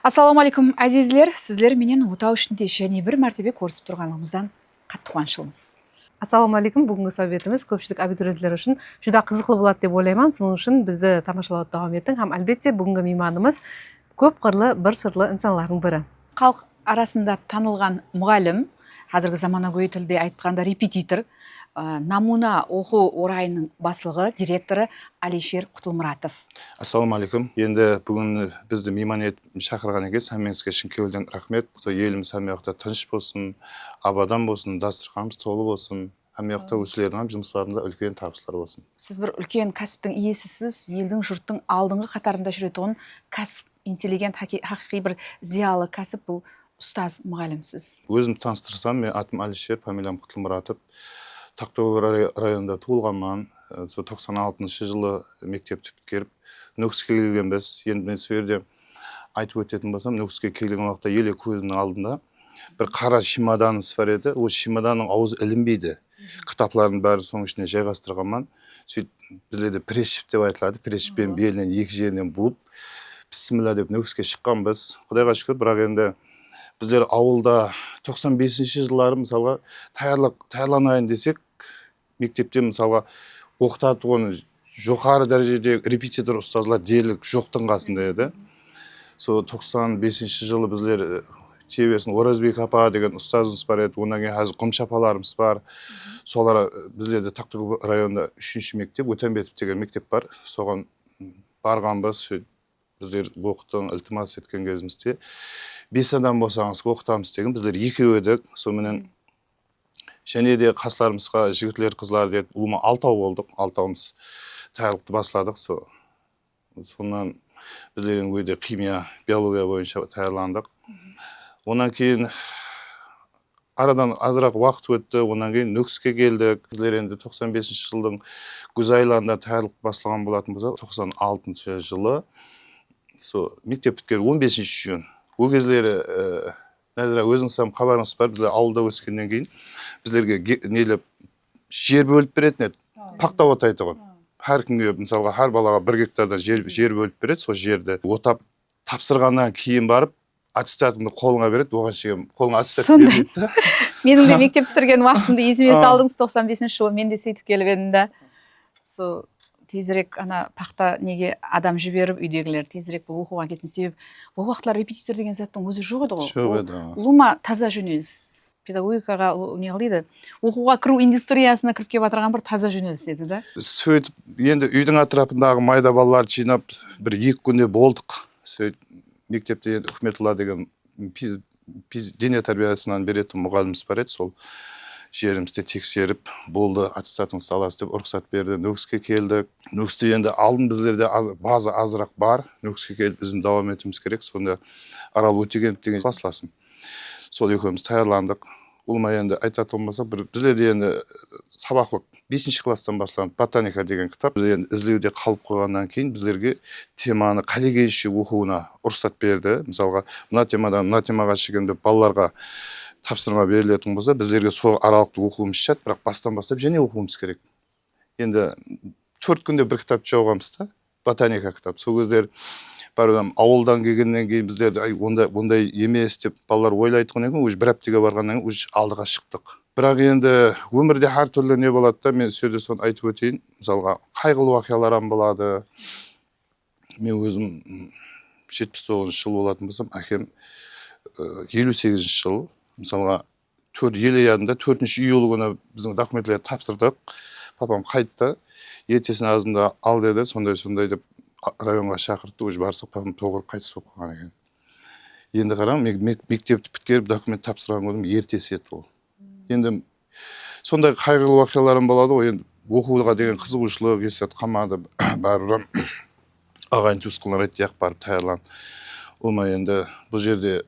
Ассаламу алейкум, әзизлер, сіздер менен отау ішінде және бір мәртебе көрісіп тұрғанымыздан қатты қуаныштымыз. Ассаламу алейкум. Бүгінгі советіміз көпшілік абитуриенттер үшін жүдә қызықты болады деп ойлаймын. Соның үшін бізді тамашалауды давам еттің. Һәм әлбетте бүгінгі мейманымыз көп қырлы, бір сырлы инсанлардың бірі. Халық арасында танылған мұғалім, қазіргі заманауи тілде айтқанда репетитор, намуна оқу орайының басылығы, директоры Алишер Құтылмұратов. Ассаламу алейкум. Енді бүгін бізді мейман етіп шақырған екенсіз. Әмеңізге шын көңілден рахмет. Еліміз әмеяқта тыныш болсын, абадан болсын, дастарханымыз толы болсын. Әмеяқта өсілердің жұмыстарында үлкен табыстар болсын. Сіз бір үлкен кәсіптің иесісіз, елдің жұрттың алдыңғы қатарында жүретін кәсіп, интеллигент, хақиқи бір зиялы кәсіп бұл ұстаз мұғалімсіз. Өзім таныстырсам, мен атым Алишер, фамилиям Құтылмұратов. Тақтөбе районында туылғанмын. 96 жылы мектепті бітіріп, Нүкіске келгенбіз. Енді мен сол жерде айтып өтетін болсам, Нүкіске келген уақытта еле көзінің алдында бір қара чемоданымыз бар еді. Ол чемоданның аузы ілінбейді. Кітаплардың бәрі соның ішіне жайғастырғанмын. Сөйтіп біздерде пресшіп деп айтылады. Пресшіппен белінен екі жерінен буып, бісміллә деп Нүкіске шыққанбыз. Құдайға шүкір, бірақ енді біздер ауылда 95 жылдары мысалға таярланайын десек, мектепте мысалға оқытатын жоғары дәрежедегі репетитор ұстазлар дерлік жоқтың қасында еді. Сол 95 жылы біздер тебесін Оразбек апа деген ұстазымыз бар еді. Онан кейін қазір Құмш апаларымыз бар. Солар біздерде Тақтөбе районында 3-ші мектеп, Өтенбетов деген мектеп бар. Соған барғанбыз, біздер оқытын ілтимас еткен кезімізде 5 адам болсаңыз оқытамыз деген, біздер 2 едік. Сонымен және де қастарымызға жігітлер, қызлар деді, ұлыма 6 болдық. 6-ымыз таярлықты басладық. Сонан біздердің өйде химия, биология бойынша таярландық. Онан кейін арадан азырақ уақыт өтті. Онан кейін Нүкіске келдік. Біздер енді 95 жылдың күз айларында таярлық басылған болатын болса, 96 жылы мектеп біткер 15 жүйен. Ол кезлері Нәзира, өзіңіз хабарыңыз бар, біздер ауылда өскеннен кейін біздерге нелеп жер бөліп беретін еді. Пақтап отайды ғой. Әркімге, мысалға, әр балаға 1 гектардан жер бөліп береді. Сол жерді отап тапсырғаннан кейін барып, аттестатыңды қолыңа береді. Оған шейін қолыңа аттестат береді. Менің де мектеп бітірген уақытымды есіме салдыңыз, 95 жылы мен де сөйтіп келіп едім да. Сол тезірек пақта неге адам жіберіп, үйдегілер тезірек бұл оқуға кетсін. Себеп бұл уақытлар репетитор деген заттың өзі жоқ еді ғой. Жоқ еді. Ұлыма таза жөнеліс. Педагогикаға не қылдайды. Оқуға кіру индустриясына кіріп кеп отырған бір таза жөнеліс еді да. Сөйтіп, енді үйдің атрапындағы майда балалар жинап, бір 2 күнде болдық. Сөйтіп, мектепте Үхметулла деген дене тәрбиесінен беретін мұғаліміміз бар еді. Сол жерімізде тексеріп, болды, аттестатыңызды аласыз деп рұқсат берді. Нүкіске келдік. Нүкісте енді алдын біздерде база азырақ бар. Нүкіске келіп біздің давам етуіміз керек. Сонда Арал Өтегенов деген классласым. Сол екеуміз таярландық. Ұлыма енді айтатын болса, біздерде енді сабақлық 5-ші класстан басталған ботаника деген кітап. Біз енді ізлеуде қалып қойғаннан кейін біздерге теманы коллегияльше оқуына рұқсат берді. Мысалға, мына темадан мына темаға шегенде балаларға тапсырма берілетін болса, біздерге сол аралықты оқуымыз шарт, бірақ бастан бастап және оқуымыз керек. Енді 4 күнде бір кітап жауғанбыз та, ботаника кітап. Сол кездер барудан ауылдан келгеннен кейін біздерді ондай емес деп балалар ойлайтын екен, өз 1 аптаға барғаннан кейін өз алдыға шықтық. Бірақ енді өмірде әр түрлі не болады да, мен сөзде соны айтып өтейін. Мысалға, қайғылы оқиғаларым болады. Мен өзім 79 жыл болатын болсам, әкем 58 жыл. Мысалға, ел ядында 4-ші июль күні біздің документлерді тапсырдық. Папам қайтты, ертесін азында ал деді, сондай деп районға шақыртты. Өз барсақ, папам тоғырып қайтыс болып қалған екен. Енді қарам, мектепті біткеріп документ тапсырған күнім ертесі еді ол. Енді сондай қайғылы уақиғаларым болады ғой, енді оқуға деген қызығушылық есет қалмады. Бәрібір ағайын туысқандар айтты, барып таярлан. Олма енді бұл жерде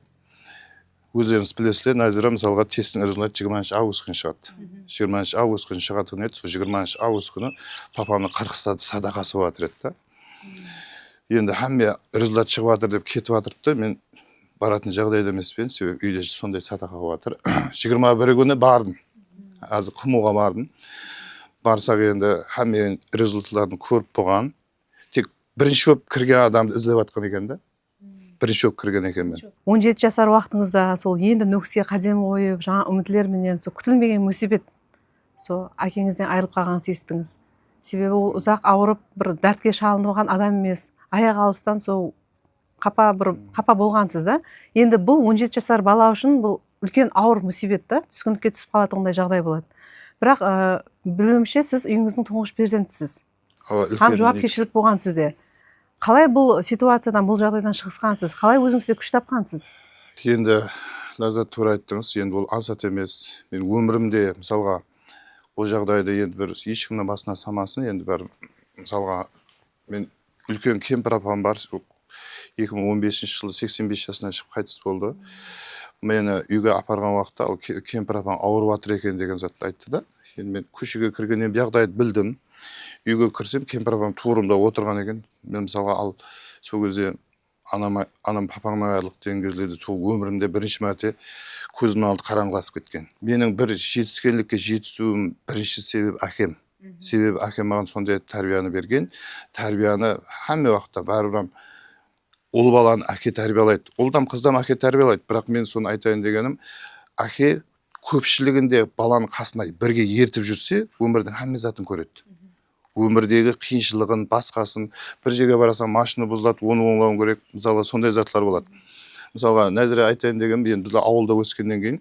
өздеріңіз білесіздер, Нәзира мысалға тесттің результаты 20 август күні шығады. 20 август күні шығатын еді, сол 20 август күні папамның Қырғызстанда садақасы болатыр еді. Енді әмме результат шығып жатыр деп кетіп жатырыпты, мен баратын жағдайда емеспен, себебі үйде сондай садақа болатыр. 21 күні бардым. Азы қымуға бардым. Барсақ енді әмме результаттарын көріп болған. Тек бірінші болып кірген адамды іздеп жатқан екен да. бірінші болып кірген екенмін. 17 жасар уақытыңызда сол енді нүкіске қадам қойып, жаңа үмітлерменен сол күтілмеген musibet сол әкеңізден айырылып қалғанын сездіңіз. Себебі ол ұзақ ауырып, бір дәртке шалынып алған адам емес, аяқ алыстан сол қапа болғансыз да. Енді бұл 17 жасар бала үшін бұл үлкен ауыр musibet та, түскіндікке түсіп қалатындай жағдай болады. Бірақ білуімше сіз үйіңіздің тұңғыш перзентісіз. Һәм жауапкершілік болған сізде. Қалай бұл ситуациядан, бұл жағдайдан шығысқансыз? Қалай өзіңізде күш тапқансыз? Енді Ләззат тура айттыңыз, енді ол ансат емес. Мен өмірімде мысалға ол жағдайды енді бір ешкімнің басына самасын, енді бір мысалға мен үлкен кемпір апам бар, 2015 жылы 85 жасына шығып қайтыс болды. Мені үйге апарған уақытта ал кемпір апам ауырып жатыр екен деген затты айтты да. Енді мен көшеге кіргеннен жағдайды білдім. Үйге кірсем кемпір апам турымда отырған екен. Мен мысалға ал сол кезде анам папаңнан айырылып деген кездерде сол өмірімде бірінші мәрте көзімнің алды қараңғыласып кеткен. Менің бір жетіскенлікке жетісуім бірінші себеп әкем. Себебі әкем маған сондай тәрбиені берген. Тәрбиені әмме уақытта бәрібір ұл баланы әке тәрбиелайды. Ұлдам қыздам әке тәрбиелайды. Бірақ мен соны айтайын дегенім, әке көпшілігінде баланың қасына бірге ертіп жүрсе, өмірдің әмме затын көреді. Өмірдегі қиыншылығын, басқасын, бір жерге барасаң машина бұзылады, оны оңлауың керек. Мысалы, сондай затлар болады. Мысалға, Нәзіре айтайын деген, бізде ауылда өскеннен кейін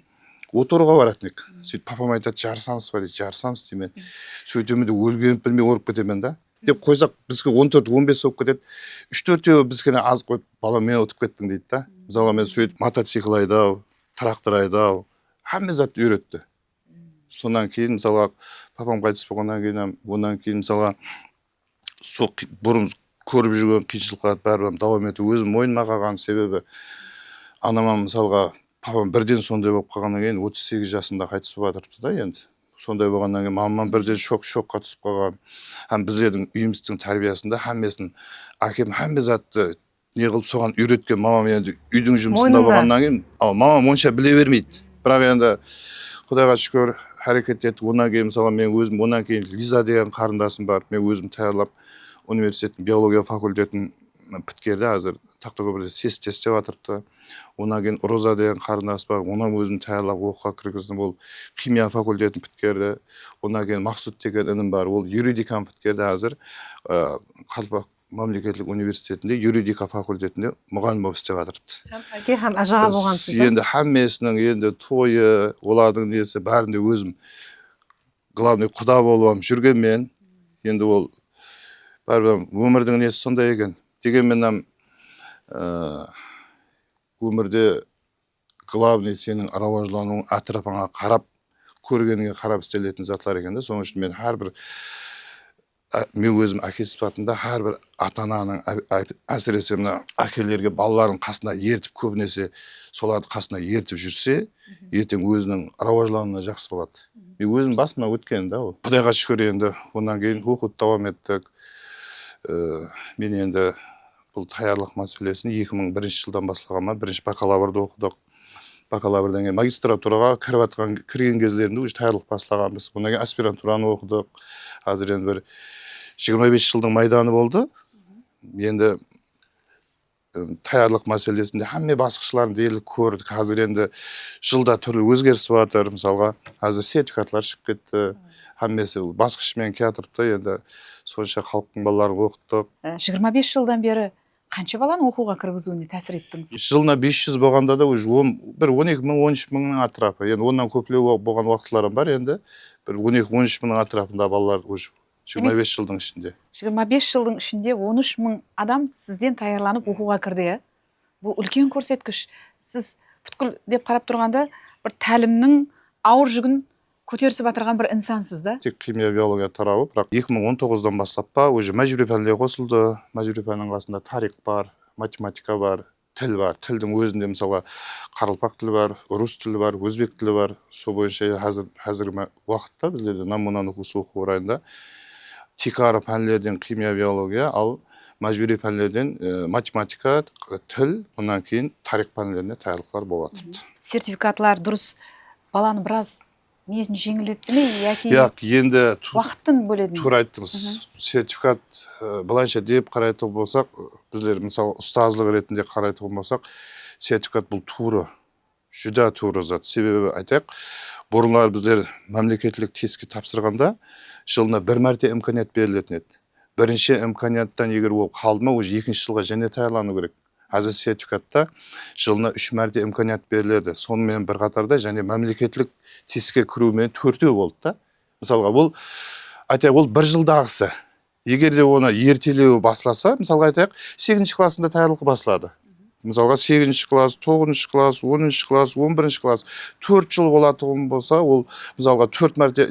оторуға баратын ек. Сөйтіп папам айтады, жарысамыз ба дейді, жарысамыз деймін. Сөйтемін де өлгеніп білмей орып кетемін да. Деп қойсақ, бізге 14-15 болып кетеді. 3-4 бізге аз қойып, бала мен ұтып кеттің дейді да. Мысалға, мен сөйтіп мотоцикл айдау, трактор айдау, әмме затты үйретті. Сонан кейін мысалға папам қайтыс болғаннан кейін, онан кейін мысалға сол бұрын көріп жүрген қиыншылықтарды бәрібір давам ету өзім мойныма қалған себебі анама мысалға папам бірден сондай болып қалғаннан кейін 38 жасында қайтыс болып жатырыпты да енді. Сондай болғаннан кейін мамам бірден шокқа түсіп қалған. Һәм біздердің үйіміздің тәрбиесінде әммесін әкем әмме затты не қылып соған үйреткен. Мамам енді үйдің жұмысында болғаннан кейін мамам онша біле бермейді. Бірақ енді Құдайға шүкір әрекет етті. Онан кейін мысалы мен өзім онан кейін Лиза деген қарындасым бар. Мен өзім таярлап университеттің биология факультетін біткерді. Қазір Тақтакөпірде тестеп жатырыпты. Онан кейін Роза деген қарындас бар. Онан өзім таярлап оқуға кіргіздім. Ол химия факультетін біткерді. Онан кейін Мақсұт деген інім бар. Ол юридиканы біткерді. Қазір Қалпақ мемлекеттік университетінде юридика факультетінде мұғалім болып істеп жатырыпты. Әке һәм ажаға болғансыз. Енді әммесінің енді тойы, олардың несі бәрінде өзім главный құда болып жүргенмен, енді ол бәрібір өмірдің несі сондай екен. Дегенмен өмірде главный сенің рауажлануың атрапыңа қарап, көргеніңе қарап істелетін затлар екен да. Соның үшін мен мен өзім әке сипатында әрбір ата-ананың әсіресе мына әкелерге балаларын қасына ертіп көбінесе соларды қасына ертіп жүрсе, ертең өзінің рауажлануына жақсы болады. Мен өзім басыма өткен да ол. Құдайға шүкір енді онан кейін оқуды давам еттік. Мен енді бұл даярлық мәселесін 2001 жылдан бастағанмын. Бірінші бакалаврды оқыдық. Бакалаврдан кейін магистратураға кірген кездерінде уже даярлық бастағанбыз. Онан кейін аспирантураны оқыдық. Қазір енді бір 25 жылдың майданы болды. Енді даярлық мәселесінде әмме басқышыларын дерлік көрдік. Қазір енді жылда түрлі өзгеріс жатыр. Мысалға, қазір сертификатлар шығып кетті. Әммесі басқышымен келатырыпты. Енді сонша халықтың балаларын оқыттық. 25 жылдан бері қанша баланы оқуға кіргізуіне тәсір еттіңіз? Жылына 500 болғанда да уже бір 12 мың, 13 мыңның атырапы. Енді онdan көплеу болған уақытларым бар енді. Бір 12-13 мыңның атырапында балалар уже 25 жылдың ішінде. 25 жылдың ішінде 13 мың адам сізден таярланып оқуға кірді, иә? Бұл үлкен көрсеткіш. Сіз бүткіл деп қарап тұрғанда бір тәлімнің ауыр жүгін көтерісіп отырған бір инсансыз да? Тек химия биология тарауы, бірақ 2019-дан бастап па уже мәжбүри пәнлер қосылды. Мәжбүри пәннің қасында тарих бар, математика бар, тіл бар. Тілдің өзінде мысалы қаралпақ тілі бар, орыс тілі бар, өзбек тілі бар. Сол бойынша қазіргі уақытта біздерде намунаны оқу орайында тикара пәнлерден химия биология, ал мәжбүри пәнлерден математика, тіл, онан кейін тарих пәнлеріне даярлықтар болып жатырды. Сертификатлар дұрыс баланы біраз миетін жеңілдетті ме яки енді уақытын бөледі ме? тура айттыңыз. Сертификат былайша деп қарайтын болсақ, біздер мысалы ұстаздық ретінде қарайтын болсақ, сертификат бұл туры, жүдә туры зат. Себебі айтайық, бұрынлар біздер мемлекеттік тестке тапсырғанда жылына бір мәрте имканият берілетін еді. Бірінші имканияттан егер ол қалды ма, уже екінші жылға және таярлану керек. Қазір сертификатта жылына 3 мәрте имканият беріледі. Сонымен бір қатарда және мемлекеттік тестке кірумен 4-еу болды да. Мысалға бұл айтайық, ол 1 жылдағысы. Егер де оны ертелеу басласа, мысалға айтайық, 8-ші классында таярлық басылады. Мысалға 8-ші класс, 9-ші класс, 10-ші класс, 11-ші класс 4 жыл болатын болса, ол мысалға 4 мәрте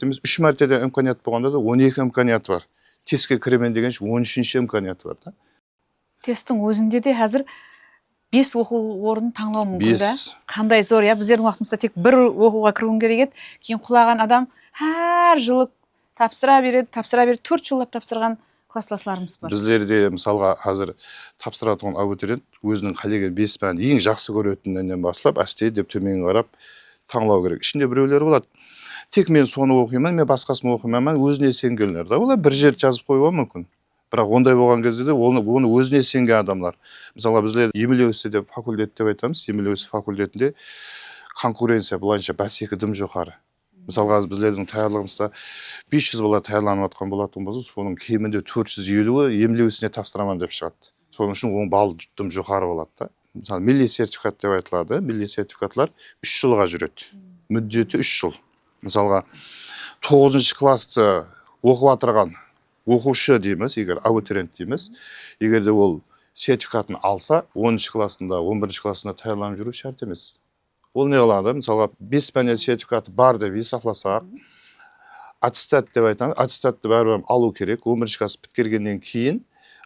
емес, 3 мәртеден имканият болғанда да 12 имканият бар. Тестке кіремен деген 13-ші имканият бар да. Тесттің өзінде де қазір 5 оқу орнын таңдау мүмкін да. 5. Қандай зор, я біздердің уақытымызда тек бір оқуға кіруің керек еді. Кейін құлаған адам әр жылы тапсыра береді, 4 жылдап тапсырған классластарымыз бар. Біздерде мысалға қазір тапсыратын абитуриент өзінің қалеген 5 пәнді ең жақсы көретінінен бастап, әсте деп төмен қарап таңдау керек. Ішінде біреулер болады. Тек мен соны оқимын, мен басқасын оқимын, өзіне сенгендер да. Олар бір жер жазып қоюы мүмкін. Бірақ ондай болған кезде де оны өзіне сенген адамдар. Мысалға біздер Емелеусі деп факультет деп айтамыз. Емелеусі факультетінде конкуренция былайша бәсеке дым жоғары. Мысалға біздердің таярлығымызда 500 бала таярланып жатқан болатын болса, соның кемінде 450-і Емелеусіне тапсырамын деп шығады. Соның үшін оның балл дым жоғары болады да. Мысалы, милли сертификат деп айтылады. Милли сертификатлар 3 жылға жүреді. Мүддеті 3 жыл. Мысалға 9-ші класты оқып отырған оқушы дейміз, егер абитуриент дейміз, егер де ол сертификатын алса, 10-ші классында, 11-ші классында таярланып жүру шарт емес. Ол не қылады? Мысалға 5 пәннен сертификаты бар деп есептесақ, аттестат деп айтамыз, аттестатты бәрібір алу керек. 11-ші класс біткергеннен кейін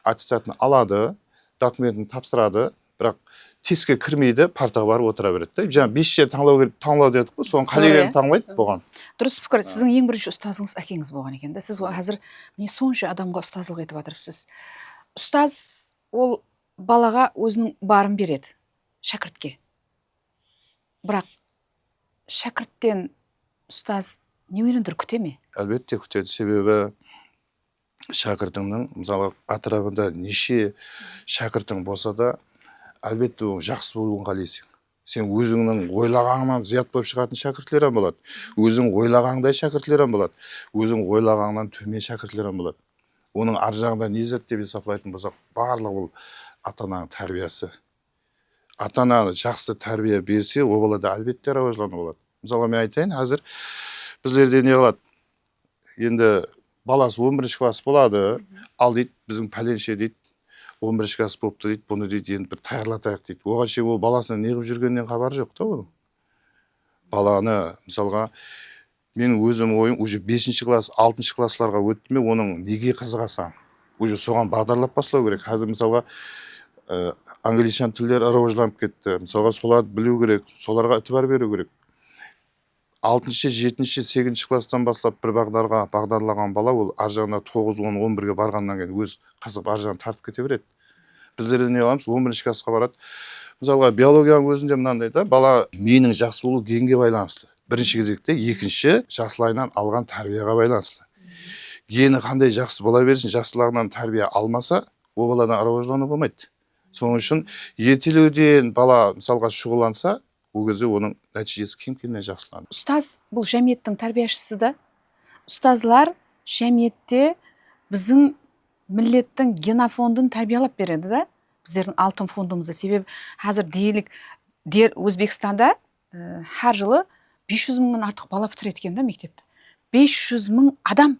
аттестатын алады, документін тапсырады, бірақ тестке кірмейді, партаға барып отыра береді. Жаңа 5 жер таңдау дедік қой, соның қалегенін таңдайды болған. Дұрыс пікір. Сіздің ең бірінші ұстазыңыз әкеңіз болған екен да. Сіз қазір міне сонша адамға ұстаздық етіп жатырсыз. Ұстаз ол балаға өзінің барын береді, шәкіртке. Бірақ шәкірттен ұстаз не үйрендір күте ме? Әлбетте күтеді. Себебі шәкіртіңнің, мысалы, атырабында неше шәкіртің болса да, әлбетте жақсы болуын қалайсың. Сен өзіңнің ойлағаныңнан зият болып шығатын шәкіртлер болады. Өзің ойлағандай шәкіртлер болады. Өзің ойлағаннан төмен шәкіртлер болады. Оның ар жағында не зат деп есептейтін болсақ, барлығы ол ата-ананың тәрбиесі. Ата-ана жақсы тәрбие берсе, ол балада әлбетте рауажлану болады. Мысалы, мен айтайын, қазір біздерде не қылады? Енді баласы 11-ші класс болады, ал дейді, біздің пәленше дейді, 11-ші класс болыпты дейді, бұны дейді, енді бір таярлатайық дейді. Оған шейін ол баласының неғып жүргеннен хабары жоқ та оның. Баланы, мысалға, менің өзім ойым, уже 5-ші класс, 6-ші классларға өтті ме, оның неге қызығасаң? Уже соған бағдарлап басылау керек. Қазір мысалға, англишан тілдер рауажланып кетті. Мысалға, соларды білу керек, соларға ітібар беру керек. 6-ші, 7-ші, 8-ші класстан бастап бір бағдарлаған бала, ол ар жағына 9, 10, 11-ге барғаннан кейін өз қызып ар жағына тартып кете береді. Біздерде не қыламыз? 11-ші классқа барады. Мысалға, биологияның өзінде мынандай да, бала менің жақсы болу генге байланысты. Бірінші кезекте, екінші жақсылайынан алған тәрбиеға байланысты. Гені қандай жақсы бола берсін, жақсылығынан тәрбие алмаса, ол баладан рауажлану болмайды. Соның үшін ертелеуден бала мысалға шұғыланса, ол кезде оның нәтижесі кем-кемнен жақсыланады. Ұстаз бұл жәмиеттің тәрбиешісі да. Ұстазлар жәмиетте біздің миллеттің генофондын тәрбиелеп береді да. Біздердің алтын фондымызды. Себебі қазір дейлік Өзбекстанда әр жылы 500 мыңнан артық бала бітіреді екен да мектепті. 500 мың адам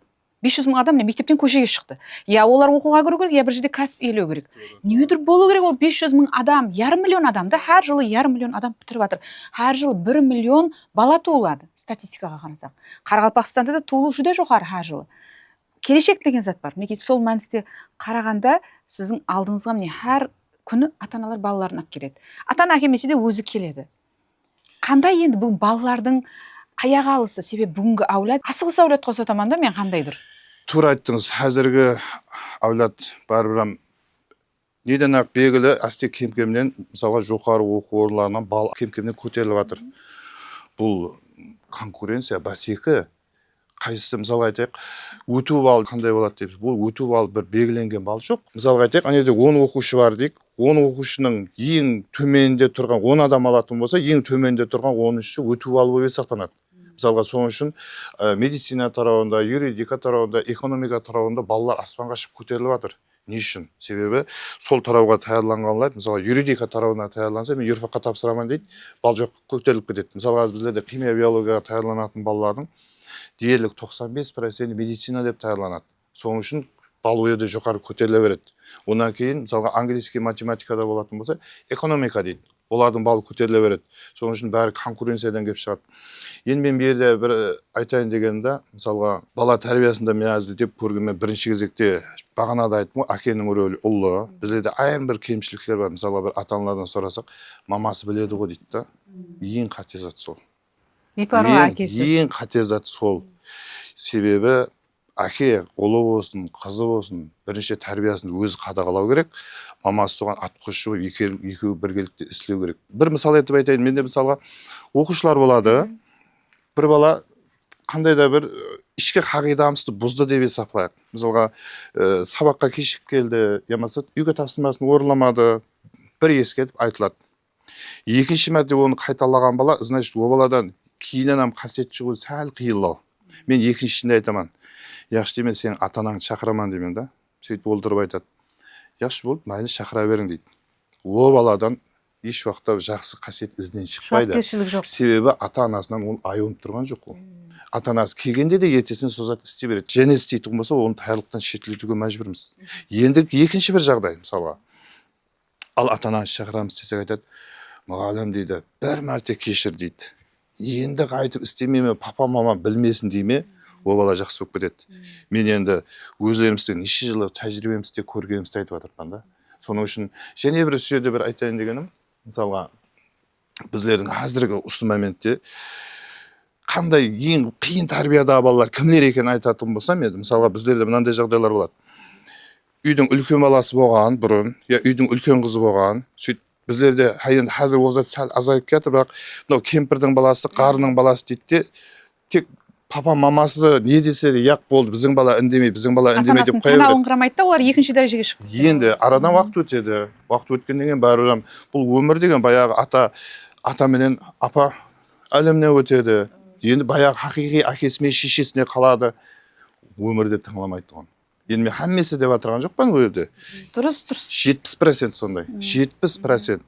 мектептен көшеге шықты. Я олар оқуға кіру керек, я бір жерде кәсіп иелеу керек. Не өтір болу керек ол 500 мың адам, 500 миллион адам да, әр жылы 500 миллион адам бітіріп жатыр. Әр жылы 1 миллион бала туылады, статистикаға қарасақ. Қарақалпақстанда да туылу жүде жоғары әр жылы. Келешек деген зат бар. Мінекей сол мәністе қарағанда сіздің алдыңызға міне әр күні ата-аналар балаларын алып келеді. Ата-ана әкелмесе де өзі келеді. Қандай енді бұл балалардың аяқ алысы, себебі бүгінгі әулет асығыс әулет қосатаман да мен қандайдыр. Тура айттыңыз, қазіргі әулет бәрібір неден ақ белгілі әсте кем-кемнен, мысалға жоғары оқу орындарынан бал кем-кемнен көтеріліп жатыр. Бұл конкуренция басекі. Қайсысы мысалға айтайық, өту балл қандай болады дейміз. Бұл өту балл бір белгіленген балл жоқ. Мысалға айтайық, ана жерде 10 оқушы бар дейік. 10 оқушының ең төменде тұрған 10 адам алатын болса, ең төменде тұрған 10-шы өту балл болып есептелінеді. Мысалға соның үшін медицина тарауында, юридика тарауында, экономика тарауында балалар аспанға шығып көтеріліп жатыр. Не үшін? Себебі сол тарауға таярланғанlar, мысалы юридика тарауына таярланса, мен юрфакқа тапсырамын дейді, балл жоқ көтеріліп кетеді. Мысалға біздерде химия биологияға таярланатын балалардың дерлік 95% медицина деп таярланады. Соның үшін балл ойды жоғары көтеріле береді. Онан кейін мысалға английский математикада болатын болса, экономика дейді. Олардың балл көтеріле береді. Соның үшін бәрі конкуренциядан келіп шығады. Енді мен бұл жерде бір айтайын дегенде, мысалға бала тәрбиесінде мен әзір деп көргенмен бірінші кезекте бағанада айттым ғой, әкенің рөлі ұлы. Бізде айым бір кемшіліктер бар. Мысалға бір ата-аналардан сұрасақ, мамасы біледі ғой дейді да. Ең қате зат сол. Ең қате зат сол. Себебі әке, ұлы болсын, қызы болсын, бірінші тәрбиесін өзі қадағалау керек. Мамасы соған атқосшы болып екеуі біргелікте істеу керек. Бір мысал етіп айтайын, менде мысалға оқушылар болады. Бір бала қандай да бір ішкі қағидамызды бұзды деп есептелайық. Мысалға сабаққа кешігіп келді, ямаса үйге тапсырмасын орындамады, бір ескертіп айтылады. Екінші мәрте оны қайталаған бала, значит, о баладан кейіннен қасиет шығу сәл қиындау. Мен екіншісінде айтамын. Яқшы демен сен ата-анаңды шақыраман демен да. Сөйтіп олдырып айтады. Яқшы болды, майлы шақыра берің дейді. О баладан еш уақытта жақсы қасиет ізінен шықпайды. Себебі ата-анасынан ол айылып тұрған жоқ ол. Ата-анасы келгенде де ертесіне созат істей береді. Және істейтін болса, оны тайырлықтан шетілетуге мәжбүрміз. Енді екінші бір жағдай, мысалға. Ал ата-ананы шақырамыз десек айтады. Мұғалім дейді, бір мәрте кешір дейді. Енді қайтып істемеме, папа мама білмесін дейме, о бала жақсы болып кетеді. Мен енді өзлерімізде неше жылы тәжірибемізде көргенімізді айтып жатырмын да. Соның үшін және бір сөзде бір айтайын дегенім, мысалға біздердің қазіргі осы моментте қандай ең қиын тәрбиедағы балалар кімдер екенін айтатын болсам, енді мысалға біздерде мынандай жағдайлар болады. Үйдің үлкен баласы болған бұрын, я үйдің үлкен қызы болған, сөйтіп біздерде қазір ол зат сәл азайып кетті, бірақ мынау кемпірдің баласы, қарының баласы дейді де, тек папа мамасы не десе де яқ болды, біздің бала үндемей деп қоя береді. Ата-анасын қанағыңқырамайды да, олар екінші дәрежеге шығып. Енді арадан уақыт өтеді. Уақыт өткеннен кейін бәрібір бұл өмір деген баяғы ата менен апа әлеміне өтеді. Енді баяғы хақиқи әкесімен шешесіне қалады. Өмірде тыңламайды оған. Енді мен хаммесі деп отырған жоқпын ол жерде. Дұрыс. 70% сондай. 70%.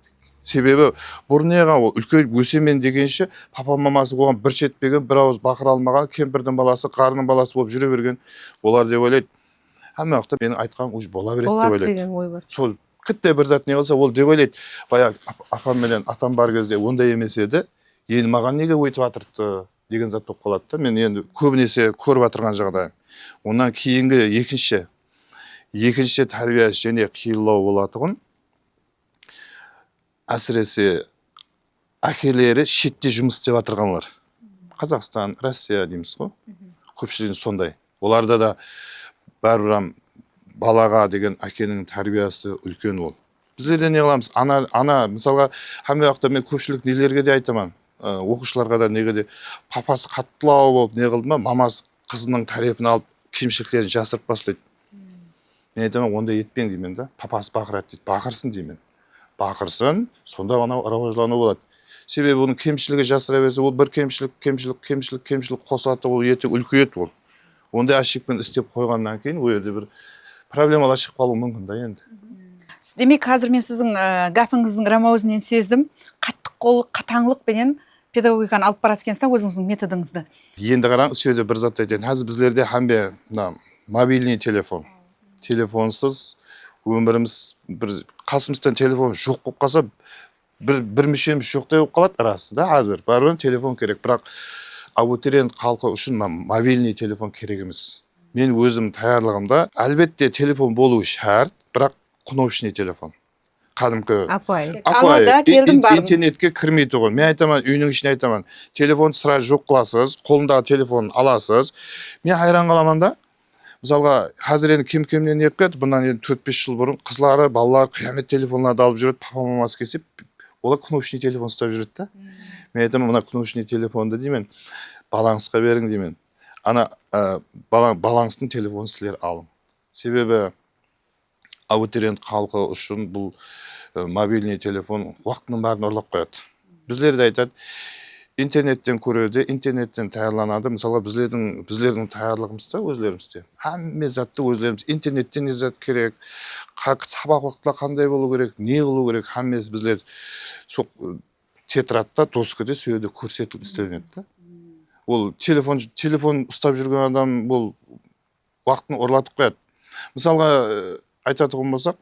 Себебі бұрынға ол үлкен өсемен дегенше папа мамасы оған бір шетпеген, бір ауыз бақыра алмаған, кемпірдің баласы, қарының баласы болып жүре берген. Олар деп ойлайды. Hamma уақытта менің айтқаным уж бола береді деп ойлайды. Деген ой бар. Сол кітте бір зат не болса, ол деп ойлайды. Баяғы апам менен атам бар кезде ондай емес еді. Енді маған неге өйтіп жатырды деген зат болып қалады да. Мен енді көбінесе көріп отырған жағдай. Онан кейінгі екінші тәрбие және қиылау болатығын әсіресе әкелері шетте жұмыс істеп жатырғанлар. Қазақстан, Россия дейміз ғой. Көпшілігі сондай. Оларда да бәрібір балаға деген әкенің тәрбиесі үлкен ол. Біздерде не қыламыз? Ана мысалға hamma уақытта мен көпшілік нелерге де айтамын. Оқушыларға да неге де папасы қаттылау болып не қылды ма, мамасы қызының тарепін алып кемшіліктерін жасырып бастайды. Мен айтамын, ондай етпең деймін да. Папасы бақырады дейді. Бақырсын деймін. Бақырсын, сонда анау рауажлану болады. Себебі оның кемшілігі жасыра берсе, ол бір кемшілік қосады, ол ертең үлкейеді ол. Ондай ашықпен істеп қойғаннан кейін ол жерде бір проблемалар шығып қалуы мүмкін да енді. Демек, қазір мен сіздің гапыңыздың рамаузінен сездім, қатаңлық пенен педагогиканы алып барады екенсіз да, өзіңіздің методыңызды. Енді қараңыз, сөйде бір зат айтайын. Қазір біздерде мобильный телефонсыз өміріміз бір қасымыздан телефон жоқ болып қалса, бір мүшеміз жоқтай болып қалады рас да. Қазір бәрібір телефон керек, бірақ абитуриент халқы үшін мобильный телефон керек емес. Мен өзім таярлығымда әлбетте телефон болуы шарт, бірақ кнопочный телефон. Қадымқы интернетке кірмей тұғын. Мен айтамын, үйінің ішіне айтамын, телефон сразу жоқ қыласыз, қолындағы телефон аласыз. Мен хайран қаламын да. Мысалға, қазір енді кем-кемнен еп кетті, бұндан енді 4-5 жыл бұрын қызлары, балалар қиямет телефонларды алып жүреді, папа мамасы келсе, олар кнопочный телефон ұстап жүреді да. Мен айтамын, мына кнопочный телефонды деймін. балансқа берің деймін. Ана баланстың телефонын сілер алың. Себебі абитуриент халқы үшін бұл мобильный телефон уақытының бәрін ұрлап қояды. Біздерде айтады, интернеттен көреді, интернеттен таярланады. Мысалы, біздердің таярлығымызда өзлерімізде. Әмме затты өзлеріміз интернеттен не зат керек, сабақ уақытта қандай болу керек, не қылу керек, әммесі біздер тетрадта, доскада сөйді көрсетілді істелінеді. Ол телефон ұстап жүрген адам бұл уақытын ұрлатып қояды. Мысалға айтатығым болсақ,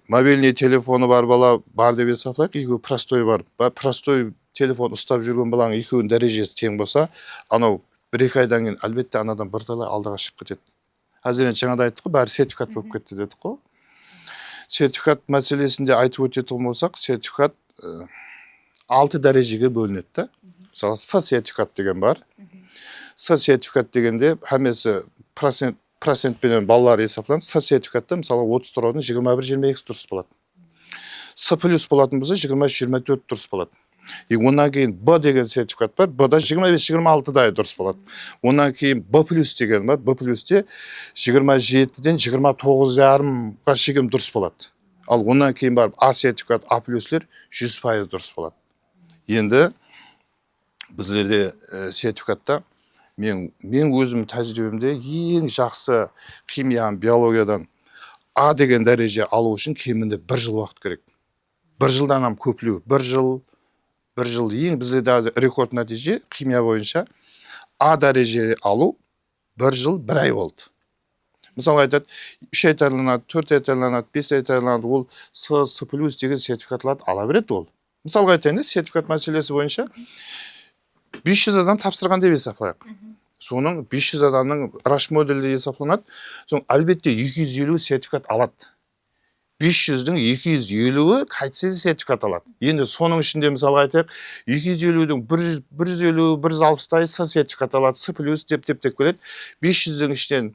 мобильный телефоны бар бала бар деп есаптайық, екеуі простой бар. Простой телефон ұстап жүрген баланың екеуінің дәрежесі тең болса, анау 1-2 айдан кейін әлбетте анадан бірталай алдыға шығып кетеді. Әзірен жаңада айттық қой, бәрі сертификат болып кетті дедік қой. Сертификат мәселесінде айтып өтетін болсақ, сертификат 6 дәрежеге бөлінеді. Мысалы, С сертификат деген бар. С сертификат дегенде әмесі процентпенен балалар есапталады. С сертификатта мысалы 30 тұраудың 21-22 дұрыс болады. С плюс болатын болса 23-24 дұрыс болады. Онан кейін Б деген сертификат бар. Б-да 25-26 дұрыс болады. Онан кейін Б плюс деген бар. Б плюсте 27-ден 29,5-ға шейін дұрыс болады. Ал онан кейін барып А сертификат, А плюслер 100% дұрыс болады. Енді біздерде сертификатта мен өзім тәжірибемде ең жақсы химиядан, биологиядан А деген дәреже алу үшін кемінде 1 жыл уақыт керек. 1 жылдан ам көплеу. 1 жыл ең біздерде рекорд нәтиже химия бойынша А дәреже алу 1 жыл 1 ай болды. Мысалы айтады, 3 ай тәрланады, 4 ай тәрланады, 5 ай тәрланады, ол С плюс деген сертификатларды ала береді ол. Мысалға айтайын, сертификат мәселесі бойынша 500 адам тапсырған деп есаплайық. Соның 500 адамның раш моделі есапланады. Соң әлбетте 250 сертификат алады. 500-дің 250-і қайтсе сертификат алады. Енді соның ішінде мысалға айтайық, 250-дің 150-160-тай С сертификат алады, С плюс деп келеді. 500-дің іштен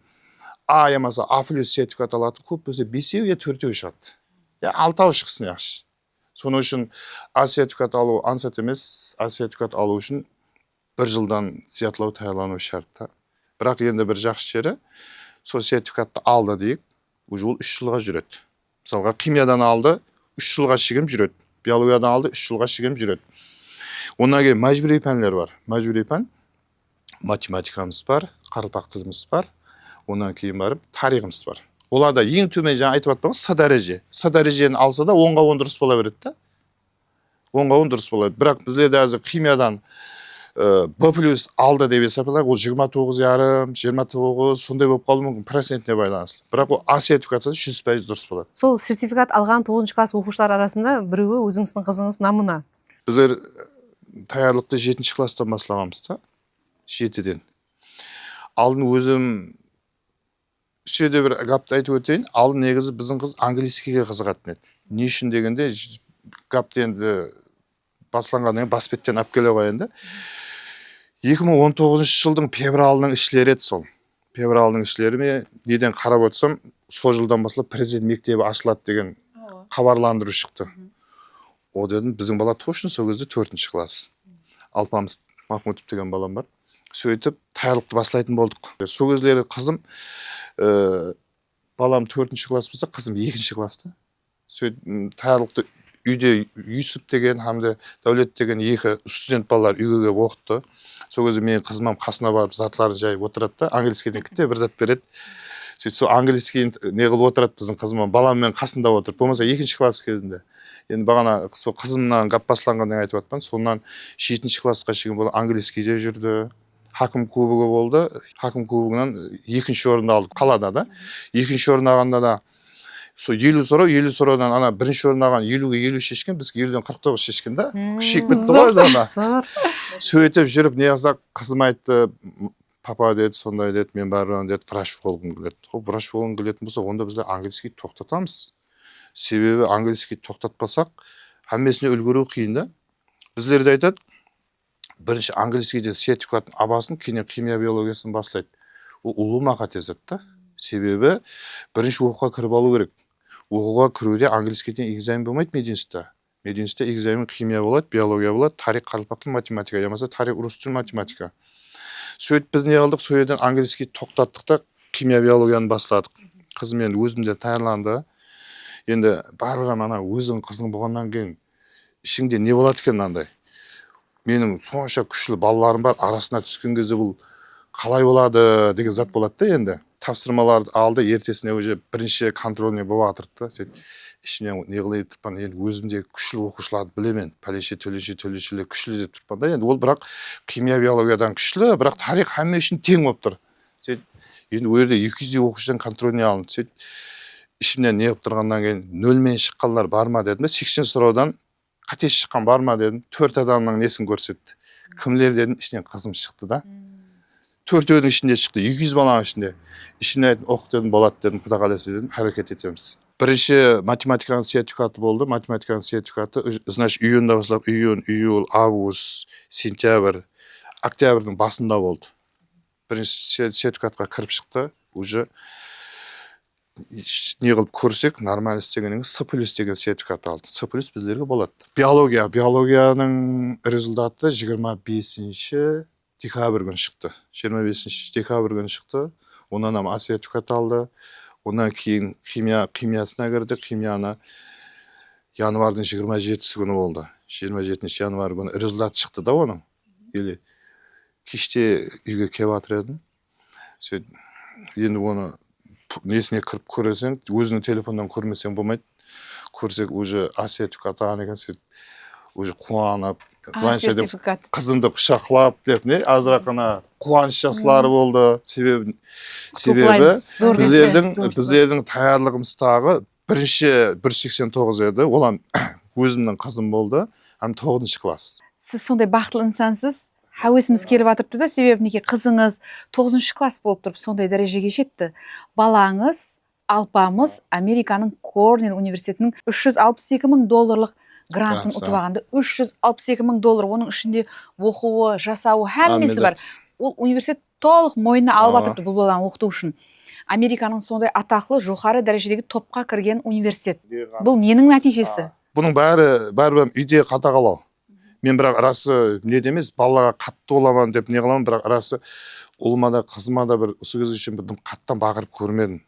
А ямаса А плюс сертификат алады. Көп болса 5-еу я 4-еу шығады. 6-ау шықсын яқшы. Соның үшін А сертификат алу ансат емес, А сертификат алу үшін 1 жылдан зиятлау таярлану шартта. Бірақ енді бір жақсы жері, сол сертификатты алды дейік, уже ол 3 жылға жүреді. Мысалға, химиядан алды, 3 жылға шегім жүреді. Биологиядан алды, 3 жылға шегім жүреді. Онан кейін мәжбүри пәнлер бар. Мәжбүри пән, математикамыз бар, қарпақ тіліміз бар. Онан кейін барып, тарихымыз бар. Оларда ең төмен жаңа айтып атпаңыз, С дәреже. С дәрежені алса да 10-ға 10 дұрыс бола береді да. 10-ға 10 дұрыс болады. Бірақ біздерде әзір химиядан Б плюс алды деп есапталайық, ол 29,5, 29 сондай болып қалуы мүмкін, процентіне байланысты. Бірақ ол А сертификаты 100% дұрыс болады. Сол сертификат алған 9 класс оқушылар арасында біреуі өзіңіздің қызыңыз намына. Біздер таярлықты 7 класстан бастағанбыз да, 7-ден. Алдын өзім сөйде бір гапты айтып өтейін, алдын негізі біздің қыз английскийге қызығатын еді. Не үшін дегенде, гапты енді басыланғаннан бас беттен алып келе қояйын да. 2019 жылдың февралының ішлері еді сол. Февралының ішлері ме, неден қарап отырсам, сол жылдан басылып президент мектебі ашылады деген хабарландыру шықты. О дедім, біздің бала точно сол кезде 4-ші класс. Алпамыс Махмутов деген балам бар. Сөйтіп, таярлықты басылайтын болдық. Сол кездері қызым, балам 4-ші класс болса, қызым 2-ші класста. Сөйтіп, таярлықты үйде Юсіп деген, hamda Дәулет деген 2 студент балалар үйге оқытты. Сол кезде мен қызымам қасына барып затларын жайып отырады да, английскийден кітте бір зат береді. Сөйтіп, сол английский не қылып отырады біздің қызымам, баламмен қасында отырып, болмаса 2-ші класс кезінде. Енді бағана қызымнан гап басыланғаннан айтып жатқан, сонан 7-ші классқа шейін болды, английскийде жүрді. Хакім кубогы болды. Хакім кубогынан 2-ші орынды алдық қалада да. 2-ші орын алғанда да сол 50 сұраудан ана 1-ші орын алған 50-ге 50 шешкен, біз 50-ден 49 шешкен да. Күшейіп кетті ғой зана. Сөйтіп жүріп не қылсақ, қызым айтты, папа деді, сондай деді, мен бармын деді, врач болғым келеді. Ол врач болғым келетін болса, онда бізде английский тоқтатамыз. Себебі английский тоқтатпасақ, әммесіне үлгеру қиын да. Біздерде айтады, бірінші английскийде сертификатын абасын, кейін химия биологиясын бастайды. Ол ұлыма қатезет та. Себебі бірінші оқуға кіріп алу керек. Оқуға кіруде английскийден экзамен болмайды мединститутта. мединститутта экзамен химия болады, биология болады, тарих қарылпақ тіл математика, я болмаса тарих орыс тіл математика. Сөйтіп біз не қылдық, сол жерден английский тоқтаттық та химия биологияны бастадық. Қызым енді өзімде таярланды. Енді барбір ана өзің қызың болғаннан кейін ішіңде не болады екен мынандай. Менің сонша күшлі балаларым бар, арасына түскен кезде бұл қалай болады деген зат болады да енді. Тапсырмаларды алды, ертесіне уже бірінші контрольный болып жатырды. Сөйтіп ішімнен не қылып тұрпан, енді өзімде күшлі оқушыларды білемен, пәленше төлешелер күшлі деп тұрпан да. Енді ол бірақ химия биологиядан күшлі, бірақ тарих әмме үшін тең болып тұр. Сөйтіп енді ол жерде 200 оқушыдан контрольный алынды. Сөйтіп ішімнен не қылып тұрғаннан кейін 0-мен шыққандар бар ма дедім. 80 сұраудан қате шыққан бар ма дедім. 4 адамның несін көрсетті. Кімлер дедім, ішінен қызым шықты да. 4-дің ішінде шықты, 200 баланың ішінде. Ішіне айтым, оқы дедім, болады дедім, құда қаласа дедім, әрекет етеміз. Бірінші математиканың сертификаты болды. Математиканың сертификаты, значит, июньда бастап, июль, август, сентябрь, октябрьдің басында болды. Бірінші сертификатқа кіріп шықты. Уже не қылып көрсек, нормально істегеннен С+ деген сертификат алды. С+ біздерге болады. Биологияның результаты 25 декабрь күні шықты. 25 декабрь күні шықты. Онан А сертификат алды. Онан кейін химиясына кірдік. Химияны январдың 27 күні болды. 27 январ күні результат шықты да оның. Или кеште үйге келіп жатыр едім. Енді оны несіне кіріп көресең, өзінің телефондан көрмесең болмайды. Көрсек уже А сертификат алған екен, сөйтіп уже қуанып, қызымды құшақлап деп, азырақ ана қуаныш жасылары болды. Себебі біздердің таярлығымыздағы бірінші 189 еді. Ол өзімнің қызым болды, 9-шы класс. Сіз сондай бақытлы инсансыз. Хәуесіміз келіп атырыпты да, себебі неге қызыңыз 9-шы класс болып тұрып сондай дәрежеге жетті. Балаңыз, алпамыз Американың Корнелл университетінің $362,000 грантын ұтып алғанда, $362,000, оның ішінде оқуы, жасауы, әммесі бар. Ол университет толық мойнына алып атырыпты бұл баланы оқыту үшін. Американың сондай атақлы, жоғары дәрежедегі топқа кірген университет. Бұл ненің нәтижесі? Бұның бәрі үйде қадағалау. Мен бірақ арасы не демес, балаға қатты оламан деп не қыламын, бірақ арасы ұлыма да қызыма да бір осы кез үшін бірдім қаттан бағырып көрмедім.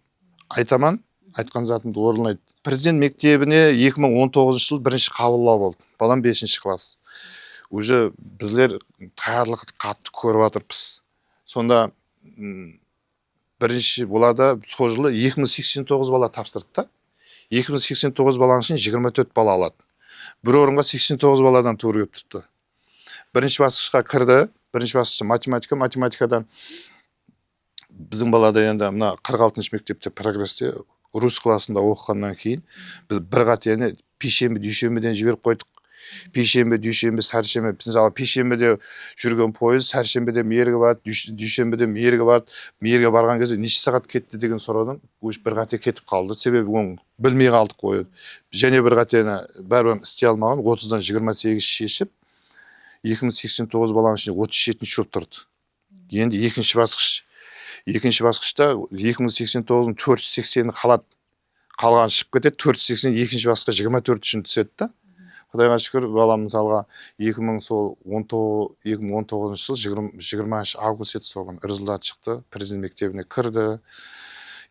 Айтаман, айтқан затымды орындайды. Президент мектебіне 2019 жыл бірінші қабылдау болды. Балам 5-ші класс. Уже біздер таярлықты қатты көріп жатырмыз. Сонда бірінші болады, сол жылы 2089 бала тапсырды да. 2089 баланың үшін 24 бала алады. Бір орынға 89 баладан туыр келіп тұрды. Бірінші басқышқа кірді. Бірінші басқышта математикадан біздің балада енді мына 46-шы мектепте прогрессте рус классында оқығаннан кейін біз бір қатені пейшембі, дүйшембіден жіберіп қойдық. Пейшембі, дүйшембі, сәршембі, мысалы пейшембіде жүрген пойыз, сәршембіде Мейірге барды, дүйшембіде Мейірге барды. Мейірге барған кезде неше сағат кетті деген сұрадым. Өш бір қате кетіп қалды. Себебі оны білмей қалдық қойды. Және бір қатені бәрібір істей алмаған 30-дан 28 шешіп, 2089 баланың ішінде 37-ші болып тұрды. Енді екінші басқышта 2089-ның 480-і қалған шығып кетеді, 480 екінші басқа 24 үшін түседі да. Құдайға шүкір, балам мысалға 2019 жыл 20 август еді, соған результат шықты, президент мектебіне кірді.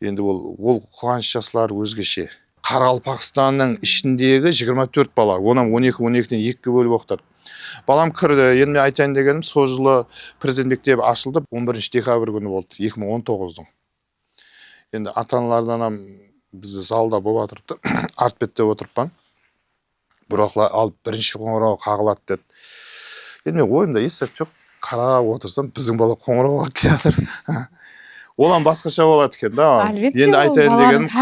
Енді ол қуаныш жасылар өзгеше. Қарақалпақстанның ішіндегі 24 бала, онан 12-12-ден 2-ге бөліп оқытады. Балам кірді, енді мен айтайын дегенім, сол жылы президент мектебі ашылды, 11 декабрь күні болды, 2019-дың. Енді ата-аналардан бізді залда болып отырыпты, артбетте отырыппан. Бұрақла алып бірінші қоңырау қағылады деді. Енді мен ойымда есеп жоқ, қарап отырсам, біздің бала қоңырауға келатыр. Олан басқаша болады екен да. Енді айтайын дегенім,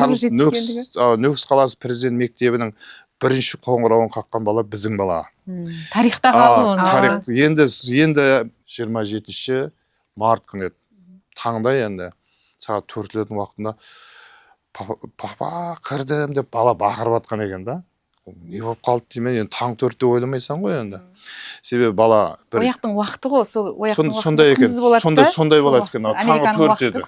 Нөкіс қаласы президент мектебінің бірінші қоңырауын қаққан бала біздің бала. Тарихта қалды. Енді 27 март күні еді. Таңда енді сағат 4-лердің уақытында папа кірдім деп бала бақырып атқан екен да. Не болып қалды деймен, енді таң 4-те ойламайсан ғой енді. Себебі бала ояқтың уақыты ғой, сол ояқтың уақыты күндіз болады да. Сондай болады екен, таңғы 4 еді.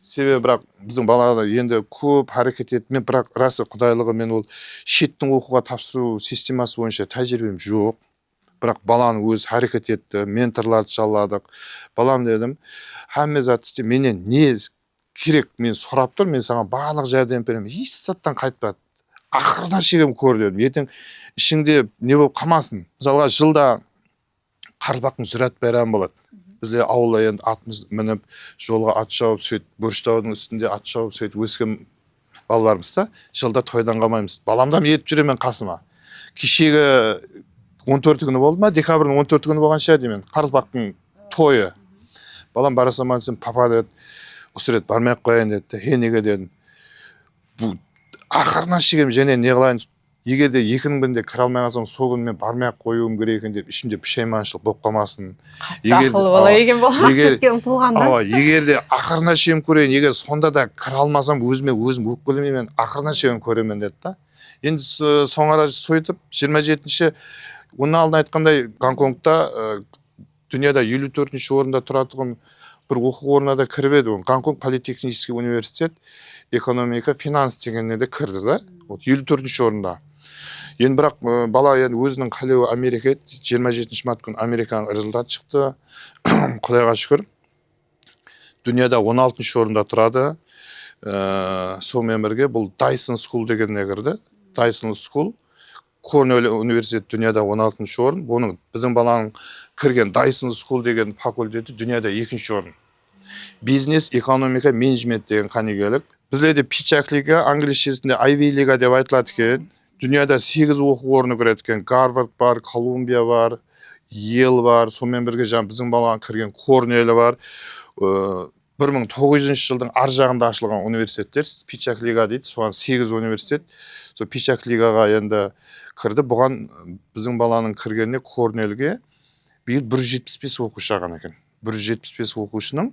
себебі бірақ біздің балалар енді көп харекет етіп, мен бірақ расы құдайлығы мен ол шеттің оқуға тапсыру системасы бойынша тәжірибем жоқ. Бірақ баланы өз харекет етті, менторларды жалладық. Балам дедім, hamma зат істе, менен не керек, мен сұрап тұр, мен саған барлық жәрдем беремін. Еш заттан қайтпады. Ақырына шегем көр дедім. Ертең ішіңде не болып қалмасын. Мысалға жылда Қарбақтың зират байрамы болады. Бізде ауылда енді атымыз мініп, жолға ат шауып, сөйтіп Бұрыштаудың үстінде ат шауып, сөйтіп өскен балаларымыз да, жылда тойдан қалмаймыз. Баламдам ертіп жүремін қасыма. Кешегі 14 күні болды ма? Декабрьдің 14 күні болған шығар деймін. Қарбақтың тойы. Балам бара салман десем, папа деді, осы рет бармай ақ қояйын деді. Неге дедім. Бұл ақырына шегем, және не қылайын? Егер де екінің бірінде кіре алмай қалсам, сол күні мен бармай ақ қоюым керек екен деп, ішімде пішайманшылық болып қалмасын. Ақылы бала екен бұл. Сізге ұмтылғанда. Егер де ақырына шейін көрейін, егер сонда да кіре алмасам, өзім өкпелемеймін, ақырына шейін көремін деді да. Енді соңыра сөйтіп 27-ші, оның алдын айтқандай, Гонконгта дүнияда 54-ші орында тұратұғын бір оқу орнына да кіріп еді. Гонконг политехнический университет, экономика, финанс дегеніне де кірді да. 54-ші орында. Енді бірақ бала енді өзінің қалеуі Америка еді. 27-ші март күні Американың результат шықты. Құдайға шүкір. Дүнияда 16-ші орында тұрады. Сонымен бірге бұл Dyson School дегеніне кірді. Dyson School, Корнелл университет дүнияда 16-ші орын. Оның біздің баланың кірген Dyson School деген факультеті дүнияда 2-ші орын. Бизнес, экономика, менеджмент деген қанегелік. Біздерде Пичак лига, англисшесінде Ivy лига деп айтылады екен. Дүнияда 8 оқу орны кіреді екен. Гарвард бар, Колумбия бар, Йел бар, сонымен бірге біздің балаға кірген Корнелл бар. 1900 жылдың ар жағында ашылған университеттер, Пичак лига дейді, соған 8 университет. Сол Пичак лигаға енді кірді. Бұған біздің баланың кіргеніне Корнеллге биыл 175 оқушы алған екен. 175 оқушының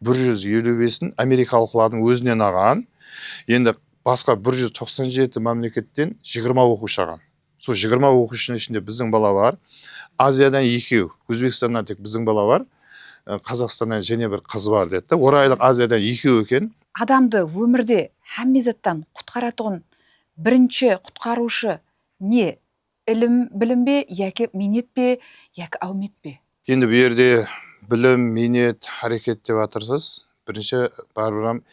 155-ін америкалықлардың өзінен алған. Енді басқа 197 мемлекеттен 20 оқушы алған. Сол 20 оқушының ішінде біздің бала бар. Азиядан 2, Өзбекстаннан тек біздің бала бар. Қазақстаннан және бір қыз бар деді. Орайлық Азиядан 2 екен. Адамды өмірде hamma құтқаратұғын бірінші құтқарушы не? Ілім, білім бе, яки минет бе, яки аумет бе? Енді бұл жерде білім, минет, харекет деп атырсыз. Бірінші барбырам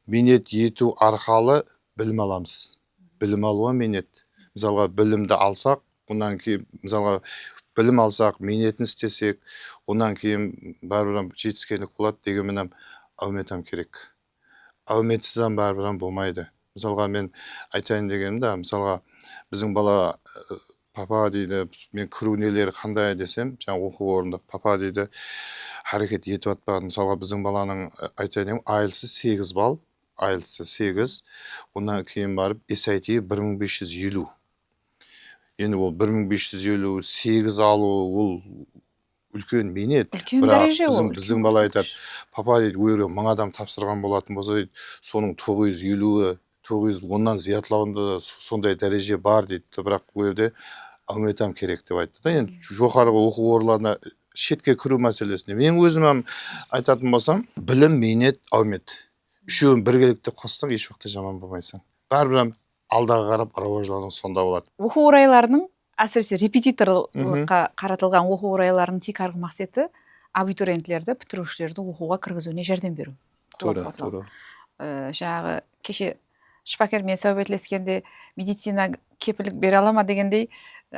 минет ету арқалы білім аламыз. Білім алуға минет. Мысалға білімді алсақ, онан кейін мысалға білім алсақ, минетін істесек, онан кейін барбырам жетіскерлік болады деген менен ауметам керек. Ауметсізден барбырам болмайды. Мысалға мен айтайын дегенімде, мысалға біздің бала папа дейді, мен кіру нелері қандай десем, жаңа оқу орнында папа дейді, харекет етіп атпаған. Мысалға біздің баланың айтайын дегенім, айлсы 8 балл, айлсы 8, онан кейін барып SAT 1550. Енді ол 1550 8 алу, ол үлкен минет. Үлкен дәреже ол. Біздің бала айтады, папа дейді, өйре 1000 адам тапсырған болатын болса дейді, соның 950-і 910-нан зиятлауында сондай дәреже бар дейді. Бірақ өйде ауметам керек деп айтты да. Енді жоғарғы оқу орындарына шетке кіру мәселесінде мен өзім айтатын болсам, білім, минет, аумет. Үшеуін біргелікте қоссаң, еш уақытта жаман болмайсың. Бәрібір алдағы қарап рауажлардың сонда болады. Оқу орайларының, әсіресе репетиторлыққа қаратылған оқу орайларының тек арғы мақсаты абитуриентлерді, бітірушілерді оқуға кіргізуіне жәрдем беру. Тура. Жаңағы кеше Шпакермен сөйлескенде медицина кепілік бере ала ма дегендей,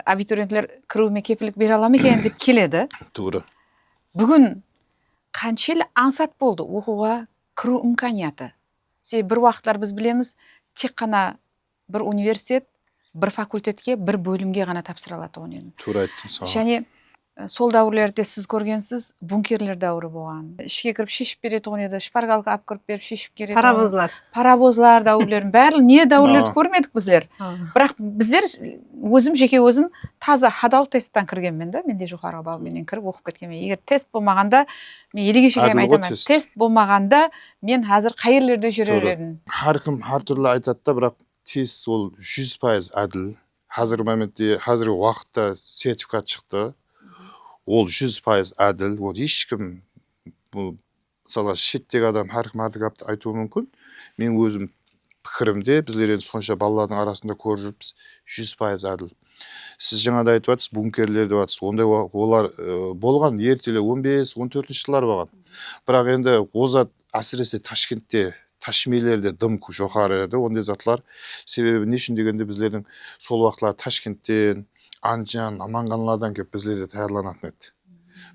абитуриентлер кіруіме кепілік бере ала ма екен деп келеді. Тура. Бүгін қаншел ансат болды оқуға кіру имканияты. Себебі бір уақытлар біз білеміз, тек қана бір университет, бір факультетке, бір бөлімге ғана тапсыра алады оны. Тура айттың саған. Және сол дәуірлерде сіз көргенсіз бункерлер дәуірі болған. Ішке кіріп шешіп береді оны еді, шпаргалка алып кіріп беріп шешіп кереді. Паровозлар. Паровозлар дәуірлерін бәрі не дәуірлерді көрмедік біздер. Бірақ біздер жеке өзім таза хадал тесттен кіргенмен да, менде жоғарғы баллменен кіріп оқып кеткенмен. Егер тест болмағанда, мен елеге шекем айтамын. Тест болмағанда мен қазір қай жерлерде жүрер едім. Әркім әртүрлі айтады да, бірақ тест ол 100% әділ. Қазіргі моментте, қазіргі уақытта сертификат шықты. Ол 100% әділ. Ол ешкім мысалы шеттегі адам әркім әртүрлі айтуы мүмкін. Мен өзім пікірімде біздер енді сонша балалардың арасында көріп жүрміз, 100% әділ. Сіз жаңада айтып жатсыз, бункерлер деп жатсыз. Ондай олар болған ертелі 15-14 жылдар болған. Бірақ енді озат әсіресе Ташкентте, Ташмелерде дым жоғары еді ондай затлар. Себебі не үшін дегенде біздердің сол уақытлар Ташкенттен, Анжан, Аманғаналардан келіп біздерде таярланатын еді.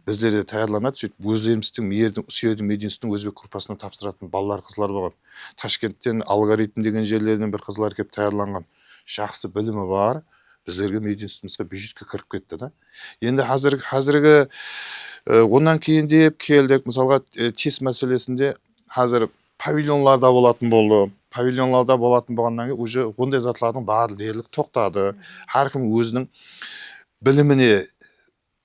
Біздерде таярланады, сөйтіп өздеріміздің сүйеді мединстің өзбек группасына тапсыратын балалар қызлар болған. Ташкенттен алгоритм деген жерлерден бір қызлар келіп таярланған. Жақсы білімі бар, біздерге мединстімізге бюджетке кіріп кетті да. Енді қазіргі онан кейін деп келдік, мысалға тест мәселесінде қазір павильонларда болатын болды. Павильонларда болатын болғаннан кейін уже ондай затлардың барлығы дерлік тоқтады. Әркім өзінің біліміне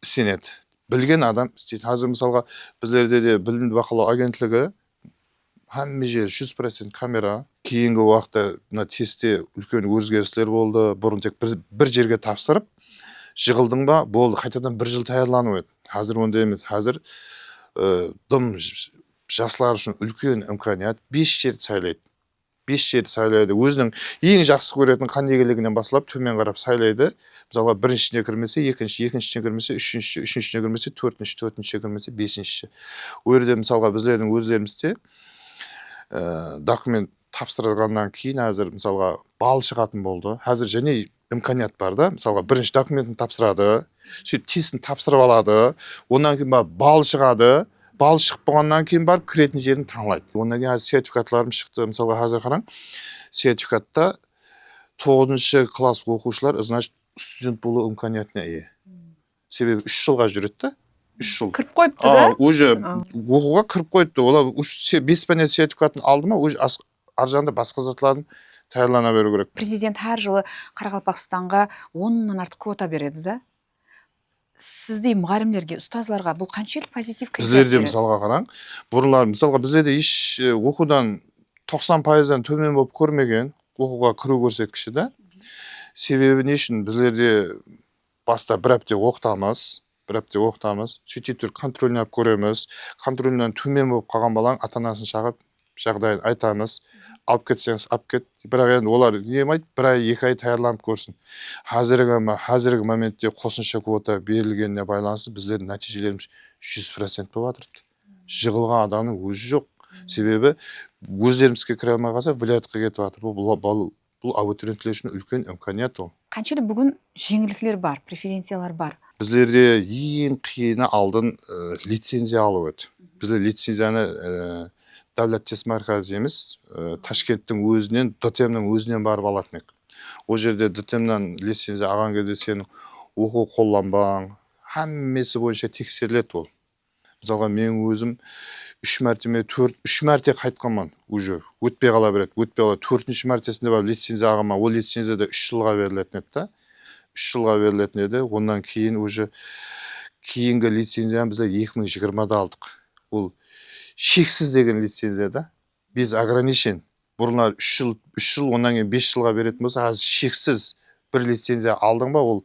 сенеді. Білген адам істейді. Қазір мысалға біздерде де білімді бақылау агентлігі hamma жер 100% камера. Кейінгі уақытта мына тестте үлкен өзгерістер болды. Бұрын тек бір жерге тапсырып, жығылдың ба, болды, қайтадан бір жыл таярлану еді. Қазір ондай емес. Қазір дым жастар үшін үлкен имканият, 5 жерді сайлайды. 5 жерді сайлайды. Өзінің ең жақсы көретін қандегілігінен басылап төмен қарап сайлайды. Мысалға біріншісіне кірмесе, екіншісіне кірмесе, үшіншісіне кірмесе, төртіншісіне кірмесе, бесіншісі. Ол жерде мысалға біздердің өздерімізде документ тапсырғаннан кейін қазір мысалға бал шығатын болды. Қазір және имканият бар да. Мысалға бірінші документін тапсырады, сөйтіп тестін тапсырып алады, онан кейін бал шығады. Бал шығып болғаннан кейін барып кіретін жерін таңлайды. Онан кейін сертификатларым шықты. Мысалға қазір қараң, сертификатта 9-шы класс оқушылар, значит, студент болу имканиятына ие. Себебі 3 жылға жүреді да. 3 жыл. Кіріп қойыпты да? Уже оқуға кіріп қойыпты. Олар 5 пәне сертификатын алды ма, уже аржағында басқа затларын таярлана беру керек. Президент әр жылы Қарақалпақстанға 10-нан артық квота береді да. Сіздей мұғалімдерге, ұстазларға бұл қаншалық позитив кіріп біздерде мысалға қараң, бұрынлар мысалға біздерде еш оқудан 90%-дан төмен болып көрмеген оқуға кіру көрсеткіші да. Себебі не үшін біздерде баста бір апта оқытамыз, сөйтіп контрольный алып көреміз, контрольнан төмен болып қалған балаң ата-анасын шақырып жағдайын айтамыз, алып кетсеңіз алып кет. Бірақ енді олар не демейді, 1 ай 2 ай таярланып көрсін. Қазіргі моментте қосымша квота берілгеніне байланысты біздердің нәтижелеріміз 100% болып жатыр. Жығылған адамның өзі жоқ. Себебі өздерімізге кіре алмай қалса, вилаятқа кетіп жатыр. Бұл абитуриенттер үшін үлкен имканият ол. Қаншада бүгін жеңілдіктер бар, преференциялар бар? Біздерде ең қиыны алдын лицензия алу еді. Біздер лицензияны Davlat test markazi емес, Ташкенттің өзінен, ДТМнің өзінен барып алатын ек. Ол жерде ДТМнан лицензия алған кезде сенің оқу қолданбаң, hamмасы бойынша тексеріледі ол. Мысалға мен өзім 3 мәрте қайтқанмын, уже өтпей қала береді. 4-ші мәртесінде барып лицензия алғанмын. Ол лицензияда 3 жылға берілетін еді да. 3 жылға берілетін еді. Ондан кейін уже кейінгі лицензияны біздер 2020-да алдық. Ол шексіз деген лицензия да, без ограничен. Бұрынлар 3 жыл, онан кейін 5 жылға беретін болса, қазір шексіз бір лицензия алдың ба, ол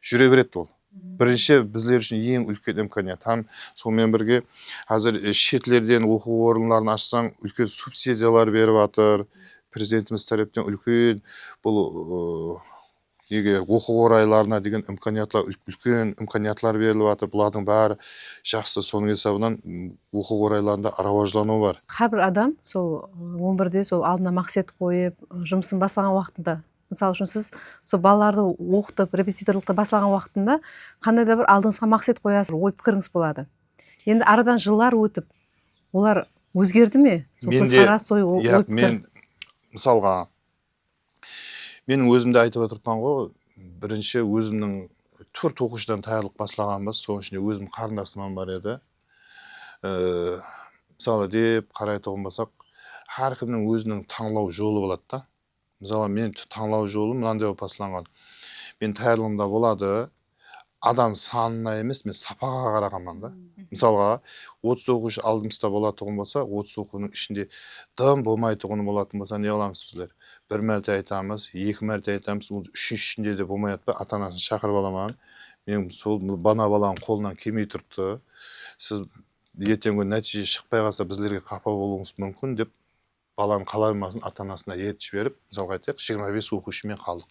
жүре береді ол. Бірінші біздер үшін ең үлкен имканият. Сонымен бірге қазір шетлерден оқу орынларын ашсаң, үлкен субсидиялар беріп жатыр. Президентіміз тараптан үлкен бұл оқу орайларына деген үлкен имканиятлар беріліп жатыр. Бұлардың бәрі жақсы, соның есебінен оқу орайларында рауажлану бар. Әрбір адам сол 11-де сол алдына мақсат қойып, жұмысын бастаған уақытында, мысалы үшін сіз сол балаларды оқытып, репетиторлықты бастаған уақытында қандай да бір алдыңызға мақсат қоясыз, ой пікіріңіз болады. Енді арадан жылдар өтіп, олар өзгерді ме? Мен мысалға менің өзімде айтып отырпан ғой, бірінші өзімнің 4 оқушыдан таярлық бастағанбыз, соның ішінде өзім қарындасым бар еді. Мысалы деп қарайтұғын болсақ, әркімнің өзінің таңлау жолы болады да. Мысалы мен таңлау жолым мынандай болып басталған. Мен таярлығымда болады, адам санына емес, мен сапаға қарағанмын да. Мысалға 30 оқушы алдымызда болатұғын болса, 30 оқудың ішінде дым болмайтұғыны болатын болса, не оламыз біздер? 1 мәрте айтамыз, 2 мәрте айтамыз, 3-шінде де болмайды ба, ата-анасын шақырып аламын. Мен сол бана баланың қолынан келмей тұрыпты. Сіз ертеңгі күні нәтиже шықпай қалса біздерге қапа болуыңыз мүмкін деп баланың қаламасын ата-анасына ертіп жіберіп, мысалға айтайық, 25 оқушымен қалдық.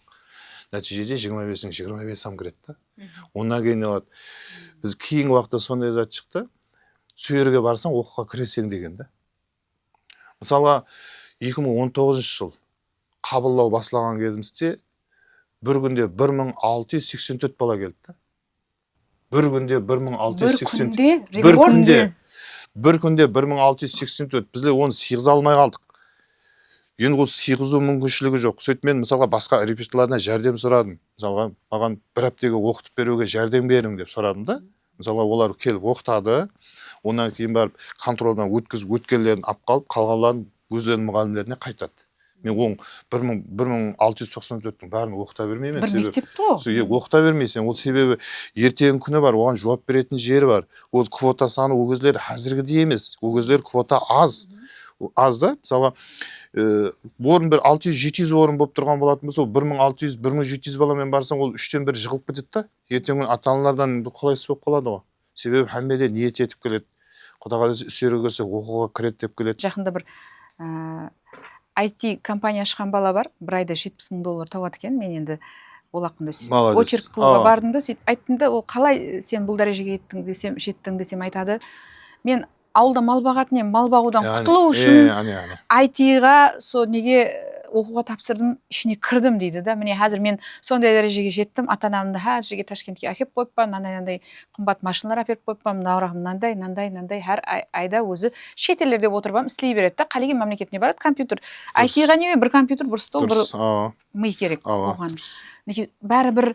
Нәтижеде 25-ің 25 кіреді да. Онан кейін не болады? Біз кейінгі уақытта сондай зат шықты. Сол жерге барсаң оқуға кіресің деген да. Мысалға 2019 жыл қабылдау басталған кезімізде бір күнде 1684 бала келді да. Бір күнде 1684. Бір күнде 1684. Біздер оны сыйғыза алмай қалдық. Енді ол сыйғызу мүмкіншілігі жоқ. Сөйтіп мен мысалға басқа репетиторлардан жәрдем сұрадым. Мысалға маған бір аптаға оқытып беруге жәрдем берің деп сұрадым да. Мысалға олар келіп оқытады. Онан кейін барып контролдан өткенлерін алып қалып, қалғанларын өздерінің мұғалімдеріне қайтады. Мен оның 1694-тің бәрін оқыта бермеймін. Бір мектепті ғой. Оқыта бермейсің. Ол себебі ертеңгі күні бар, оған жауап беретін жері бар. Ол квота саны ол кездер қазіргідей емес. Ол кездер квота аз. Аз да. Мысалға орын бір 600-700 орын болып тұрған болатын болса, 1600-1700 баламен барсаң, ол 3-тен 1 жығылып кетеді да. Ертеңгі күні ата-аналардан қолайсыз болып қалады ғой. Себебі әмбеде ниет етіп келеді. Құдай қаласа үсері көрсе оқуға кіреді деп келеді. Жақында бір IT компания ашқан бала бар, бір айда $70,000 табады екен. Мен енді ол ақында очерк қылуға бардым да, сөйтіп айттым да, ол қалай сен бұл дәрежеге жеттің десем айтады. Мен ауылда мал бағатын едім, мал бағудан құтылу үшін IT-ға сол неге оқуға тапсырдым, ішіне кірдім дейді да. Міне қазір мен сондай дәрежеге жеттім, ата-анамды әр жерге Ташкентке әкеп қойыппын, нандай қымбат машиналар әперіп қойыппын, наврағым нандай әр айда өзі шет елдерде отырып істей береді да. Қалеген мемлекетіне барады, компьютер. IT-ға не бір компьютер, бір стол, бір ми керек оған. Бәрібір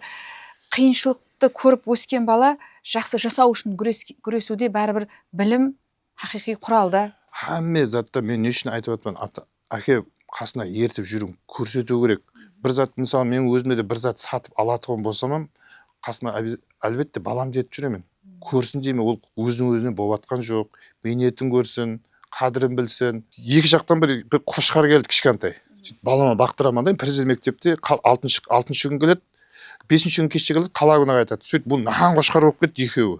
қиыншылықты көріп өскен бала жақсы жасау үшін күресуде бәрібір білім хақиқи құралда. Әмме затта мен не үшін айтып отырмын, әке қасына ертіп жүріп көрсету керек. Бір зат, мысалы, мен өзіме де бір зат сатып алатығым болсам, қасына әлбетте балам детіп жүремін. Көрсін деймін, ол өзіне болып атқан жоқ, бейнетін көрсін, қадірін білсін. Екі жақтан бір қошқар келді кішкентай. Балама бақтырамын да, президент мектепте 6-шы күн келеді, 5-ші күн кешке келеді, қала күні қайтады. Сөйтіп бұл нахан қошқар болып кетті екеуі.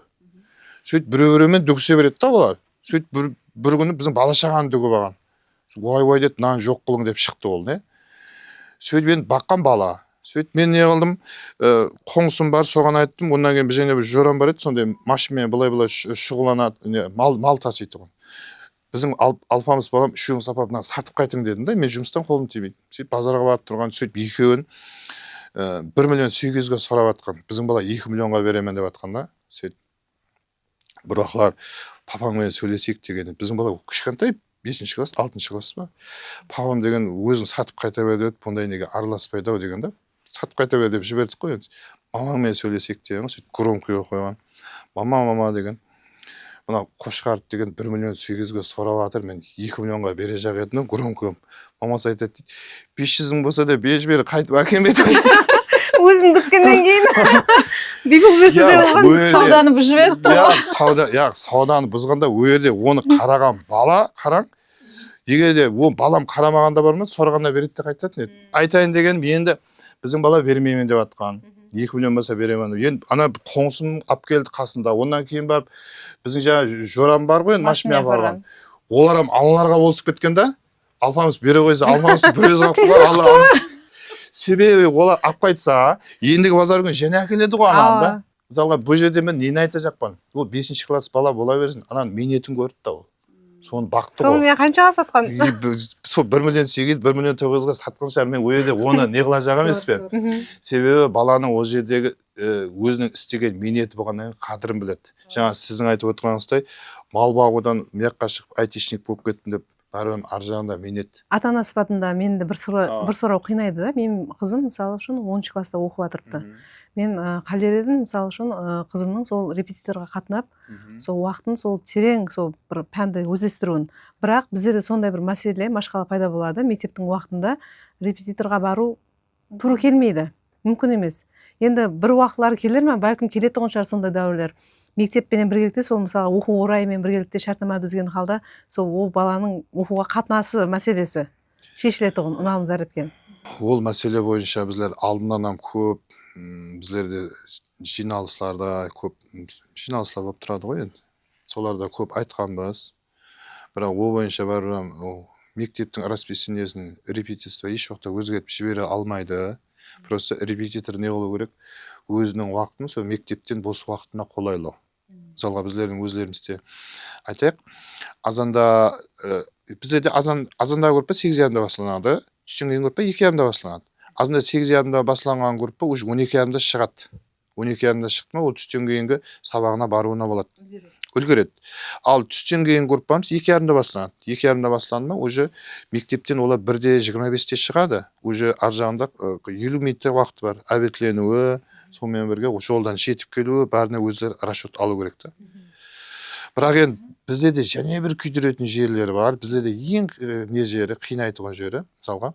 Сөйтіп біреу-біреумен дүкісе береді да олар. Сөйтіп бір күні біздің бала шағаны дүгіп алған. Ой деді, нан жоқ қылың деп шықты ол, не? Сөйтіп мен баққан бала. Сөйтіп мен не қылдым, қоңсым бар, соған айттым. Ондан кейін бізде бір жорам бар еді, сондай машинамен былай шұғыланады, мал тасиды ғой. Біздің алпамыс балам 3 сапарынан сатып қайтың дедім да, мен жұмыстан қолым тимейді. Сөйтіп базарға барып тұрған, сөйтіп екеуін 1,800,000-ге сұрап атқан. Біздің бала 2 миллионға беремен деп атқан да. Сөйтіп бір уақылар папаңмен сөйлесейік деген. Біздің бала кішкентай 5-ші класс, 6-ші класс ба? Папам деген өзің сатып қайта бер деп, бұндай неге араласпайды ау деген да. Сатып қайта бер деп жібердік қой енді. Мамаңмен сөйлесейік деген, сөйтіп громкіге қойған. Мама деген. Мына қошқар деген 1,800,000-ге сұрап жатыр, мен 2 миллионға бере жақ едім, громкім. Мамасы айтады дейді, 500,000 болса да беш бері қайтып әкелмейді. Өзің дүккеннен кейін бибіл берсе де оған сауданы бұзып едік қой. Сауданы бұзғанда өйерде оны қараған бала, қараң, егер де ол балам қарамағанда бар ма, сұрағанда береді де қайтатын еді. Айтайын деген, енді біздің бала бермеймін деп атқан. 2 миллион болса беремін. Енді ана қоңсым алып келді қасында. Ондан кейін барып біздің жаңа жорам бар ғой, машинаға барған. Олар аналарға болысып кеткен да. Алпамыс бере қойса, Алпамысты бір өзі алып себебі олар алып қайтса, ендігі базар күні және әкеледі ғой ананы да. Мысалға бұл жерде мен нені айта жақпан. Ол 5-ші класс бала бола берсін. Ананың минетін көрді да ол. Соны бақты ғой. Соны мен қаншаға сатқан? Сол 1,800,000, 1,900,000-ға сатқан шығар. Мен ол жерде оны не қыла жақ емес пе? Себебі баланың ол жердегі өзінің істеген минеті болғаннан қадірін біледі. Жаңа сіздің айтып отырғаныңыздай, мал бағудан мияққа шығып айтишник болып кеттім деп, бәрібір ар жағында минет. Ата-ана сыпатында менді бір сұрау қинайды да. Менің қызым мысалы үшін 10-ші класста оқып жатырыпты. Мен қалер едім, мысалы үшін қызымның сол репетиторға қатынап, сол уақытын сол терең сол бір пәнді өзестіруін. Бірақ біздерде сондай бір мәселе, машқала пайда болады. Мектептің уақытында репетиторға бару туры келмейді. Мүмкін емес. Енді бір уақытлар келер ме? Бәлкім келеді шығар сондай дәуірлер. Мектеппенен біргелікте сол мысалы оқу орайымен біргелікте шартнама түзген халда сол ол баланың оқуға қатынасы мәселесі шешіледі тұғын, ұнамыздар екен. Ол мәселе бойынша біздер алдынан көп біздерде жиналыстарда көп жиналыстар болып тұрады ғой енді. соларда көп айтканбыз. Бирок ол боюнча барбыр мектептин расписаниесин репетиция эч убакта өзгөртүп жибере алмайды. Просто репетитор не болу керек? Өзүнүн убактын сол мектептен бос убактына колайлуу. Мисалга биздердин өзлөрүбүздө айтайык, азанда биздерде азанда группа 8:30 башланады. Түштөн кийин группа 2:30 башланат. Азанда 8:30 башланган группа уже 12:30 чыгат. 12:30 чыкты ма, ол түштөн кийинки сабагына барууна болот. Үлгөрөт. Ал түштөн кийин группамыз 2:30 башланат. 2:30 башланды ма, уже мектептен олар 1:25 чыгады. Уже ар жагында 50 мүнөттөй убакыт бар. Обедленүүгө, сол менен бирге жолдон жетип келүү, баарына өзлөр расчет алуу керек да. Бирок эми биздерде жана бир күйдүрөтүн жерлер бар. Биздерде эң не жери, кыйнай турган жери, мисалга,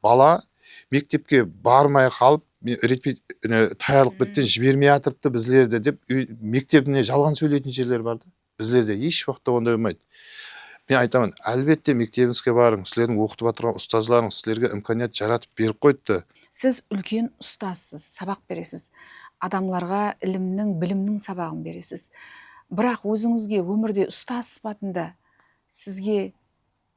бала мектепке бармай калып, даярдык биттен жибермей атырыпты биздерде деп мектебине жалган сүйлөйтүн жерлер бар да. Биздерде эч убакта ондай болмойт. Мен айтамын, албетте мектебиңизге барың, силердин окутуп атырган устазларыңыз силерге имканият жаратып берип койду. Сиз үлкен устазсыз, сабак бересиз. Адамларга илимнин, билимнин сабагын бересиз. Бирок өзүңүзгө өмүрдө устаз сыпатында сизге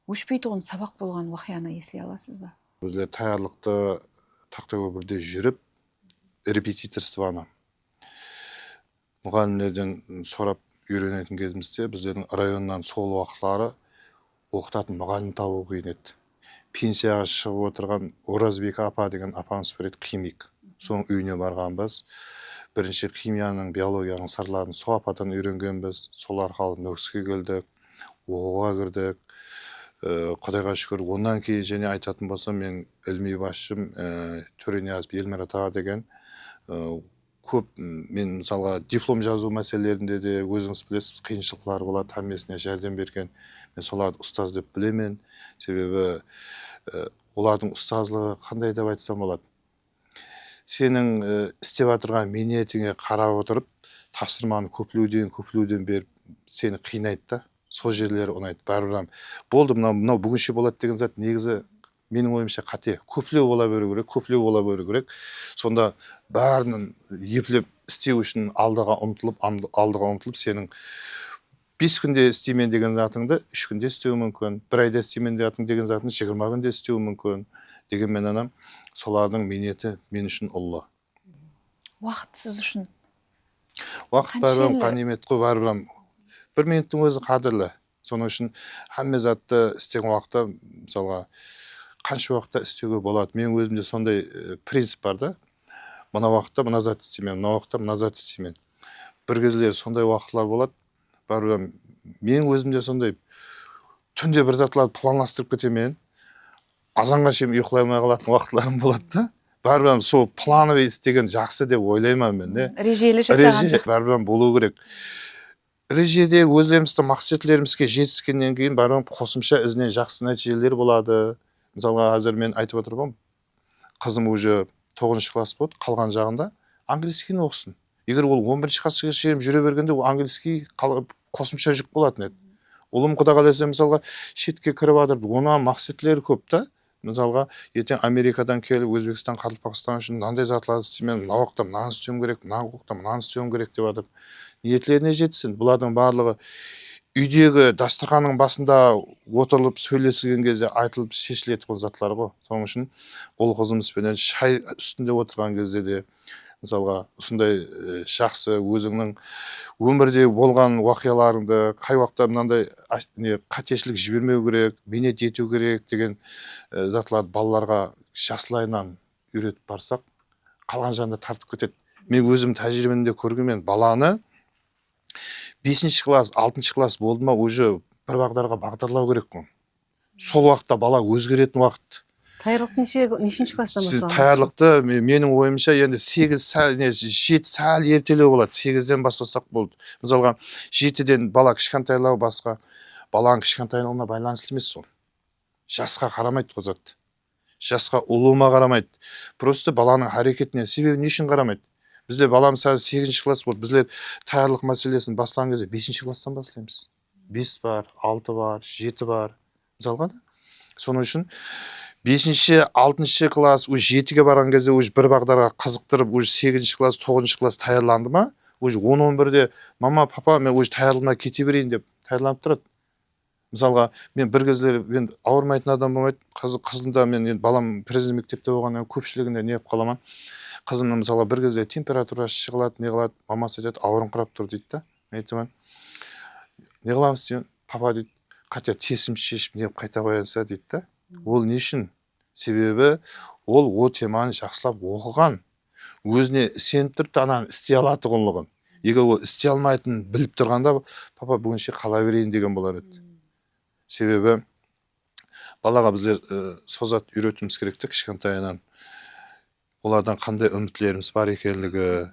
өчпөй турган сабак болгон вакыяны эслей аласызбы? Өзлөр даярдыкты такта көпүрдө жүрүп, репетиторствону мугалимдерден сурап үйрөнөтүн кезимизде биздердин райондан сол убакытлары окутатын мугалим табуу кыйын эти. Пенсияга чыгып отурган Оразбек апа деген апамыз бар эди, химик. Сонун үйүнө барганбыз. Биринчи химиянын, биологиянын сырларын сол ападан үйрөнгөнбүз. Сол аркылуу НОКСке келдик, ОГУга кирдик. Кудайга шүкүр, ондан кийин және айтатын болсом, мен илмий башчым Төрөниязов Элмират ага деген көп, мен мисалга диплом жазуу маселелеринде де өзүңүз билесиз, кыйынчылыктар болот, хаммесине жардам берген. Мен соларды устаз деп билемен. Себеби олардын устазлыгы кандай деп айтсам болот. Сенин истеп атырган мээнетиңе карап отуруп, тапсырманы көплүүдөн берип сени кыйнайт да. Сол жерлери унайт. Барбыр болду, мына бүгүнчө болот деген зат негизи менин оюмча кате. Көплөө бола берүү керек. Сонда баарынын эплеп истөө үчүн алдыга умтулуп, сенин 5 күндө истеймен деген затыңды 3 күндө истөө мүмкүн. 1 айда истеймен деген затыңды 20 күндө истөө мүмкүн. Деген мен анам, солардын мээнети мен үчүн улуу. Убакыт сиз үчүн Убакыт барбам, канемет го барбам. 1 минуттун өзү кадырлы. Соның үчүн хамма затты истеген убакта, мисалга, канча убакта истөөгө болот. Мен өзүмдө сондай принцип бар да. Мына убакта мына зат истеймен, мына убакта мына зат истеймен. Бир кезелер сондай убакытлар болот. Барбам, мен өзүмдө сондай түндө бир затларды планлаштырып кетемен. Азанга чейин уйкулай алмай калатын убакытларым болот да. Барбам, сол плановый истеген жакшы деп ойлоймун мен да. Режели жасаган жакшы. Барбам болуу керек. Режеде өзлөрүбүздүн максатларыбызга жетишкенден кийин барбам косумча изинен жакшы натыйжелер болду. Мисалга азыр мен айтып отурмун, кызым уже 9-класс болду, калган жагында английскийни окусун. Эгер ол 11-классқа чейин жүрө бергенде ол английский косумча жүк болатын эди. Улум Кудай кааласа мисалга шетке кирип атып, онун максатлары көп да. Мисалга эртең Америкадан келип, Өзбекстан, Кыргызстан үчүн мындай затларды истеймен, мына убакта мынаны истөөм керек, мына убакта мынаны истөөм керек деп атып, ниетлерине жетсин. Булардын баардыгы үйдөгү дастархандын башында отуруп сүйлөшүлгөн кезде айтылып чечиле турган затлар го. Соның үчүн ол кызымыз менен чай үстүндө отурган кезде де мисалга ушундай жакшы өзүңнүн өмүрдө болгон вакыяларыңды, кай убакта мындай катечилик жибермөө керек, мээнет этүү керек деген затларды балаларга жашылайынан үйрөтүп барсак, калган жагында тартып кетет. Мен өзүм тажрыйбамда көргөнмүн, баланы 5-класс, 6-класс болду ма, уже бир багдарга багдарлоо керек го. Сол убакта бала өзгөрөтүн убакыт. Даярдык нечинчи класстан башталган? Даярдыкты менин оюмча энди 7 саал эртелөө болот. 8ден баштасак болду. Мисалга 7ден бала кичкентайлоо башка, баланын кичкентайлыгына байланыштуу эмес ол. Жашка карамайт го зат. Жашка улуума карамайт. Просто баланын аракетине, себеби не үчүн карамайт? Бизде балам сазы 8-класс болду. Бизлер даярдык маселесин баштаган кезде 5-класстан баштайбыз. 5 бар, 6 бар, 7 бар. Мисалга да. Соның үчүн 5-6 класс, уж 7ге барган кезде уж бир багдарга кызыктырып, уж 8-класс, 9-класс даярланды ма, уже 10-11-де мама папа мен уже даярдалмай кете берейін деп даярданып тұрады. Мысалға мен бір кездері мен ауырмайтын адам болмайды, қызымда мен енді балам президент мектепте болғаннан көпшілігінде не қылып қаламын, қызымның мысалға бір кезде температурасы шығылады, не қылады, мамасы айтады ауырыңқырап тұр дейді да. Мен айтамын не қыламыз деймін, папа дейді хотя тесім шешіп не қайта қоянса дейді да. Ол не үшін? Себебі ол о теманы жақсылап оқыған, өзіне сеніп тұрды, ананы істей алатұғынлығын. Егер ол істей алмайтынын біліп тұрғанда папа бүгінше қала берейін деген болар еді. Себебі балаға біздер созат үйретуіміз керек те кішкентайынан. Олардан қандай үмітлеріміз бар екенлігі,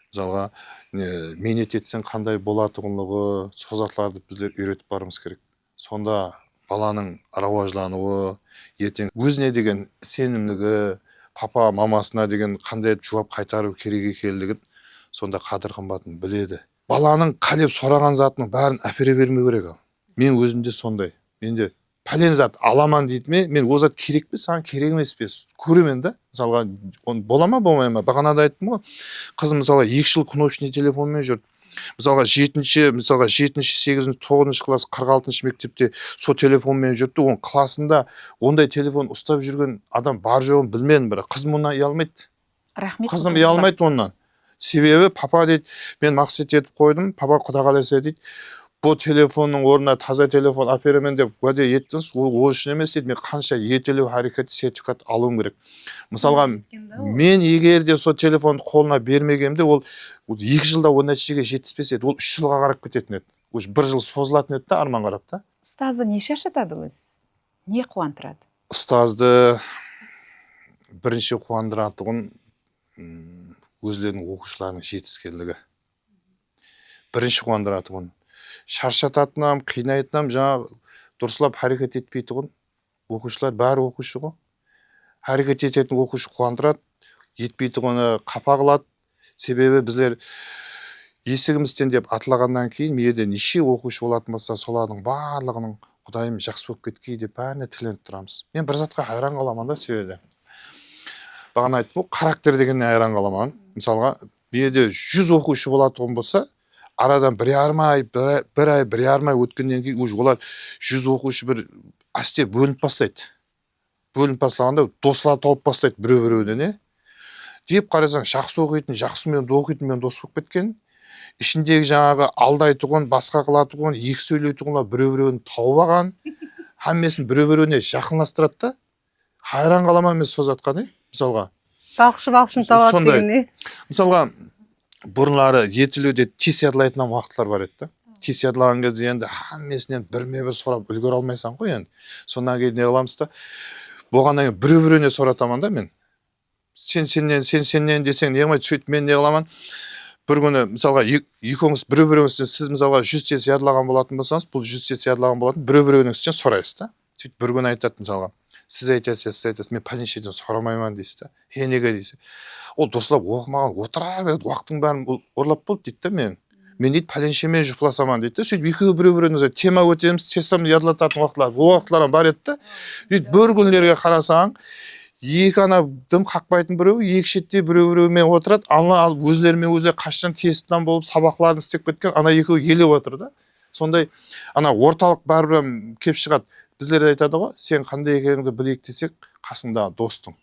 мысалға мениет етсең қандай болатұғынлығы, созатларды біздер үйретіп барымыз керек. Сонда баланың рауажлануы, ертең өзіне деген сенімдігі, папа мамасына деген қандай жауап қайтару керек екенлігін сонда қадір қымбатын біледі. Баланың қалеп сұраған затының бәрін әпере бермеу керек ал. Мен өзімде сондай. Менде пәлен зат аламан дейді ме, мен о зат керек пе, саған керек емес пе, көремін да. Мысалға бола ма болмай ма, бағанада айттым ғой, қызым мысалға 2 жыл кнопочный телефонмен жүрді. Мысалға 7-ші, 8-ші, 9-ші класс 46-ші мектепте со телефонмен жүрді. Оның классында ондай телефон ұстап жүрген адам бар жоғын білмедім, бірақ қызым онdan ұялмайды. Рахмет. Қызым ұялмайды онdan. Себебі папа дейді, мен мақсат етіп қойдым, папа құда қаласа дейді, бұл телефонның орнына таза телефон әперемін деп уәде еттіңіз, ол үшін емес дейді, мен қанша ертелеу әрекет сертификат алуым керек. Мысалға мен егер де сол телефонды қолына бермегенде ол 2 жылда ол нәтижеге жетіспес еді, ол 3 жылға қарап кететін еді. Уже 1 жыл созылатын еді да, арман қарап та. Ұстазды не шаршатады өз? Не қуантырады? Ұстазды бірінші қуандыратұғын өзлерінің оқушыларының жетіскерлігі. Бірінші қуандыратұғын. Шаршататынам, қинайтынам, жаңа дұрыслап әрекет етпейтұғын. Оқушылар бәрі оқушы ғой. Әрекет ететін оқушы қуандырады, етпейтұғыны қапа қылады. Себебі біздер есігімізден деп атылағаннан кейін мейірде неше оқушы болатын болса, солардың барлығының құдайым жақсы болып кеткей деп бәріне тіленіп тұрамыз. Мен бір затқа хайран қаламын да себебі. Бағана айттым ғой, характер дегенне хайран қаламын. Мысалға, мейірде 100 оқушы болатұғын болса, арадан бір ай өткеннен кейін олар 100 оқушы бір асте бөлініп бастайды. Бөлініп бастағанда достар тауып бастайды біреу-біреуден, не? Деп қарасаң, жақсы оқитын, жақсымен оқитынмен дос болып кеткен. Ішіндегі жаңағы алдайтұғын, басқа қылатұғын, екі сөйлейтұғынлар біреу-біреуін тауып алған, әммесін біреу-біреуіне жақынластырады да. Хайран қаламын мен созатқан, мысалға. Балықшы табады деген не? Мысалға, бұрынлары ертілеуде тез ядылайтын уақытлар бар еді. Тез ядылаған кезде енді әммесінен бірме-бір сұрап үлгере алмайсың ғой енді. Сондан кейін не қыламыз да, болғаннан кейін біреу-біреуіне сұратамын да мен. Сеннен десең не қылмайды, сөйтіп мен не қыламын? Бір күні мысалға екеуіңіз біреу-біреуіңізден сіз мысалға 100 тез ядылаған болатын болсаңыз, бұл 100 тез ядылаған болатын, біреу-біреуіңізден сұрайсыз да. Сөйтіп бір күні айтады мысалға, сіз айтасыз, мен пәленшеден сұрамайман дейсіз да. Неге дейсіз? Ол дұрыслап оқымаған, отыра береді, уақыттың бәрін ұрлап болды дейді да мен. Мен дейді пәленшемен жұпыласаман дейді да. Сөйтіп екеуі біреу-біреуіне тема өтеміз, тестамды ядылататын уақытлар, ол уақытлар бар еді да. Бір күндерге қарасаң, екі ана дым қақпайтын біреу, екі шетте біреу-біреумен отырады, ана өзлерімен өзлері қашан тестідан болып сабақларын істеп кеткен, ана екеуі елеп отыр да. Сондай ана орталық бәрібір кеп шығады. Біздер айтады ғой, сен қандай екеніңді білейік десек, қасыңдағы достың.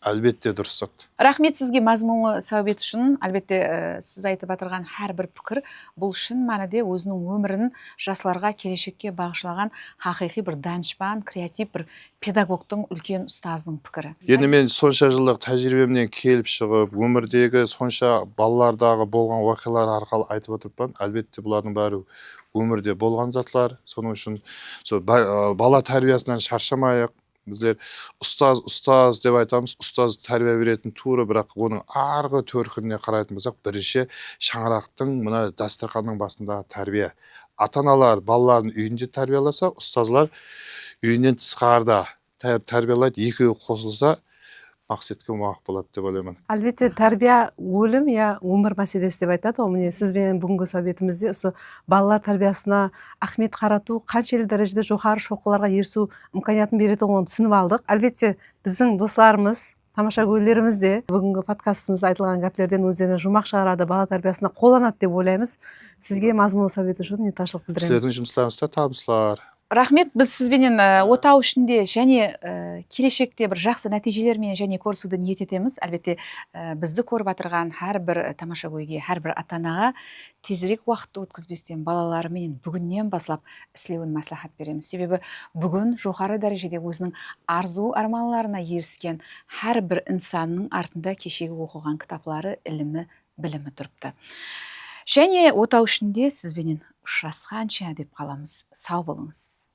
Әлбетте дұрыс зат. Рахмет сізге мазмұнлы сәубет үшін. Әлбетте сіз айтып отырған әрбір пікір бұл шын мәнінде өзінің өмірін жастарға келешекке бағышлаған хақиқи бір данышпан, креатив бір педагогтың, үлкен ұстаздың пікірі. Енді мен сонша жылдық тәжірибемнен келіп шығып, өмірдегі сонша балалардағы болған уақиғалар арқылы айтып отырмын. Әлбетте бұлардың бәрі өмірде болған затлар. Соның үшін бала тәрбиесінен шаршамайық. Біздер ұстаз деп айтамыз, ұстаз тәрбие беретін туры, бірақ оның арғы төркініне қарайтын болсақ, бірінші шаңырақтың мына дастарханның басында тәрбие. Ата-аналар балаларын үйінде тәрбиеласа, ұстазлар үйінен тысқарда тәрбиелайды, екеуі қосылса, мақсатқа муақ болады деп ойлаймын. Әлбетте тәрбие өлім я өмір мәселесі деп айтады. Міне сізбен бүгінгі сөhbetimizде осы балалар тәрбиесіне ахмет қарату қаншалықты дәрежеде жоғары шоқыларға ерісу имканиятын береді оны түсініп алдық. Әлбетте біздің достарымыз тамаша көйлерimiz де бүгінгі подкастымызда айтылған гәплерден өздеріне жұмақ шығарады, бала тәрбиясына қолданады деп ойлаймыз. Сізге мазмұны совет үшін ниетташылық білдіреміз. Сіздердің жұмыстарыңызда табыстар. Рахмет, біз сізбенен отау ішінде және келешекте бір жақсы нәтижелермен және көрісуді ниет етеміз. Әлбетте бізді көріп отырған әрбір тамаша көйге, әрбір ата-анаға тезірек уақытты өткізбестен балаларымен бүгіннен бастап істеуін мәслихат береміз. Себебі бүгін жоғары дәрежеде өзінің арзу арманларына еріскен әрбір инсанның артында кешегі оқыған кітаплары, ілімі, білімі тұрыпты. Және отау ішінде сізбенен ұшырасқанша деп қаламыз. Сау болыңыз.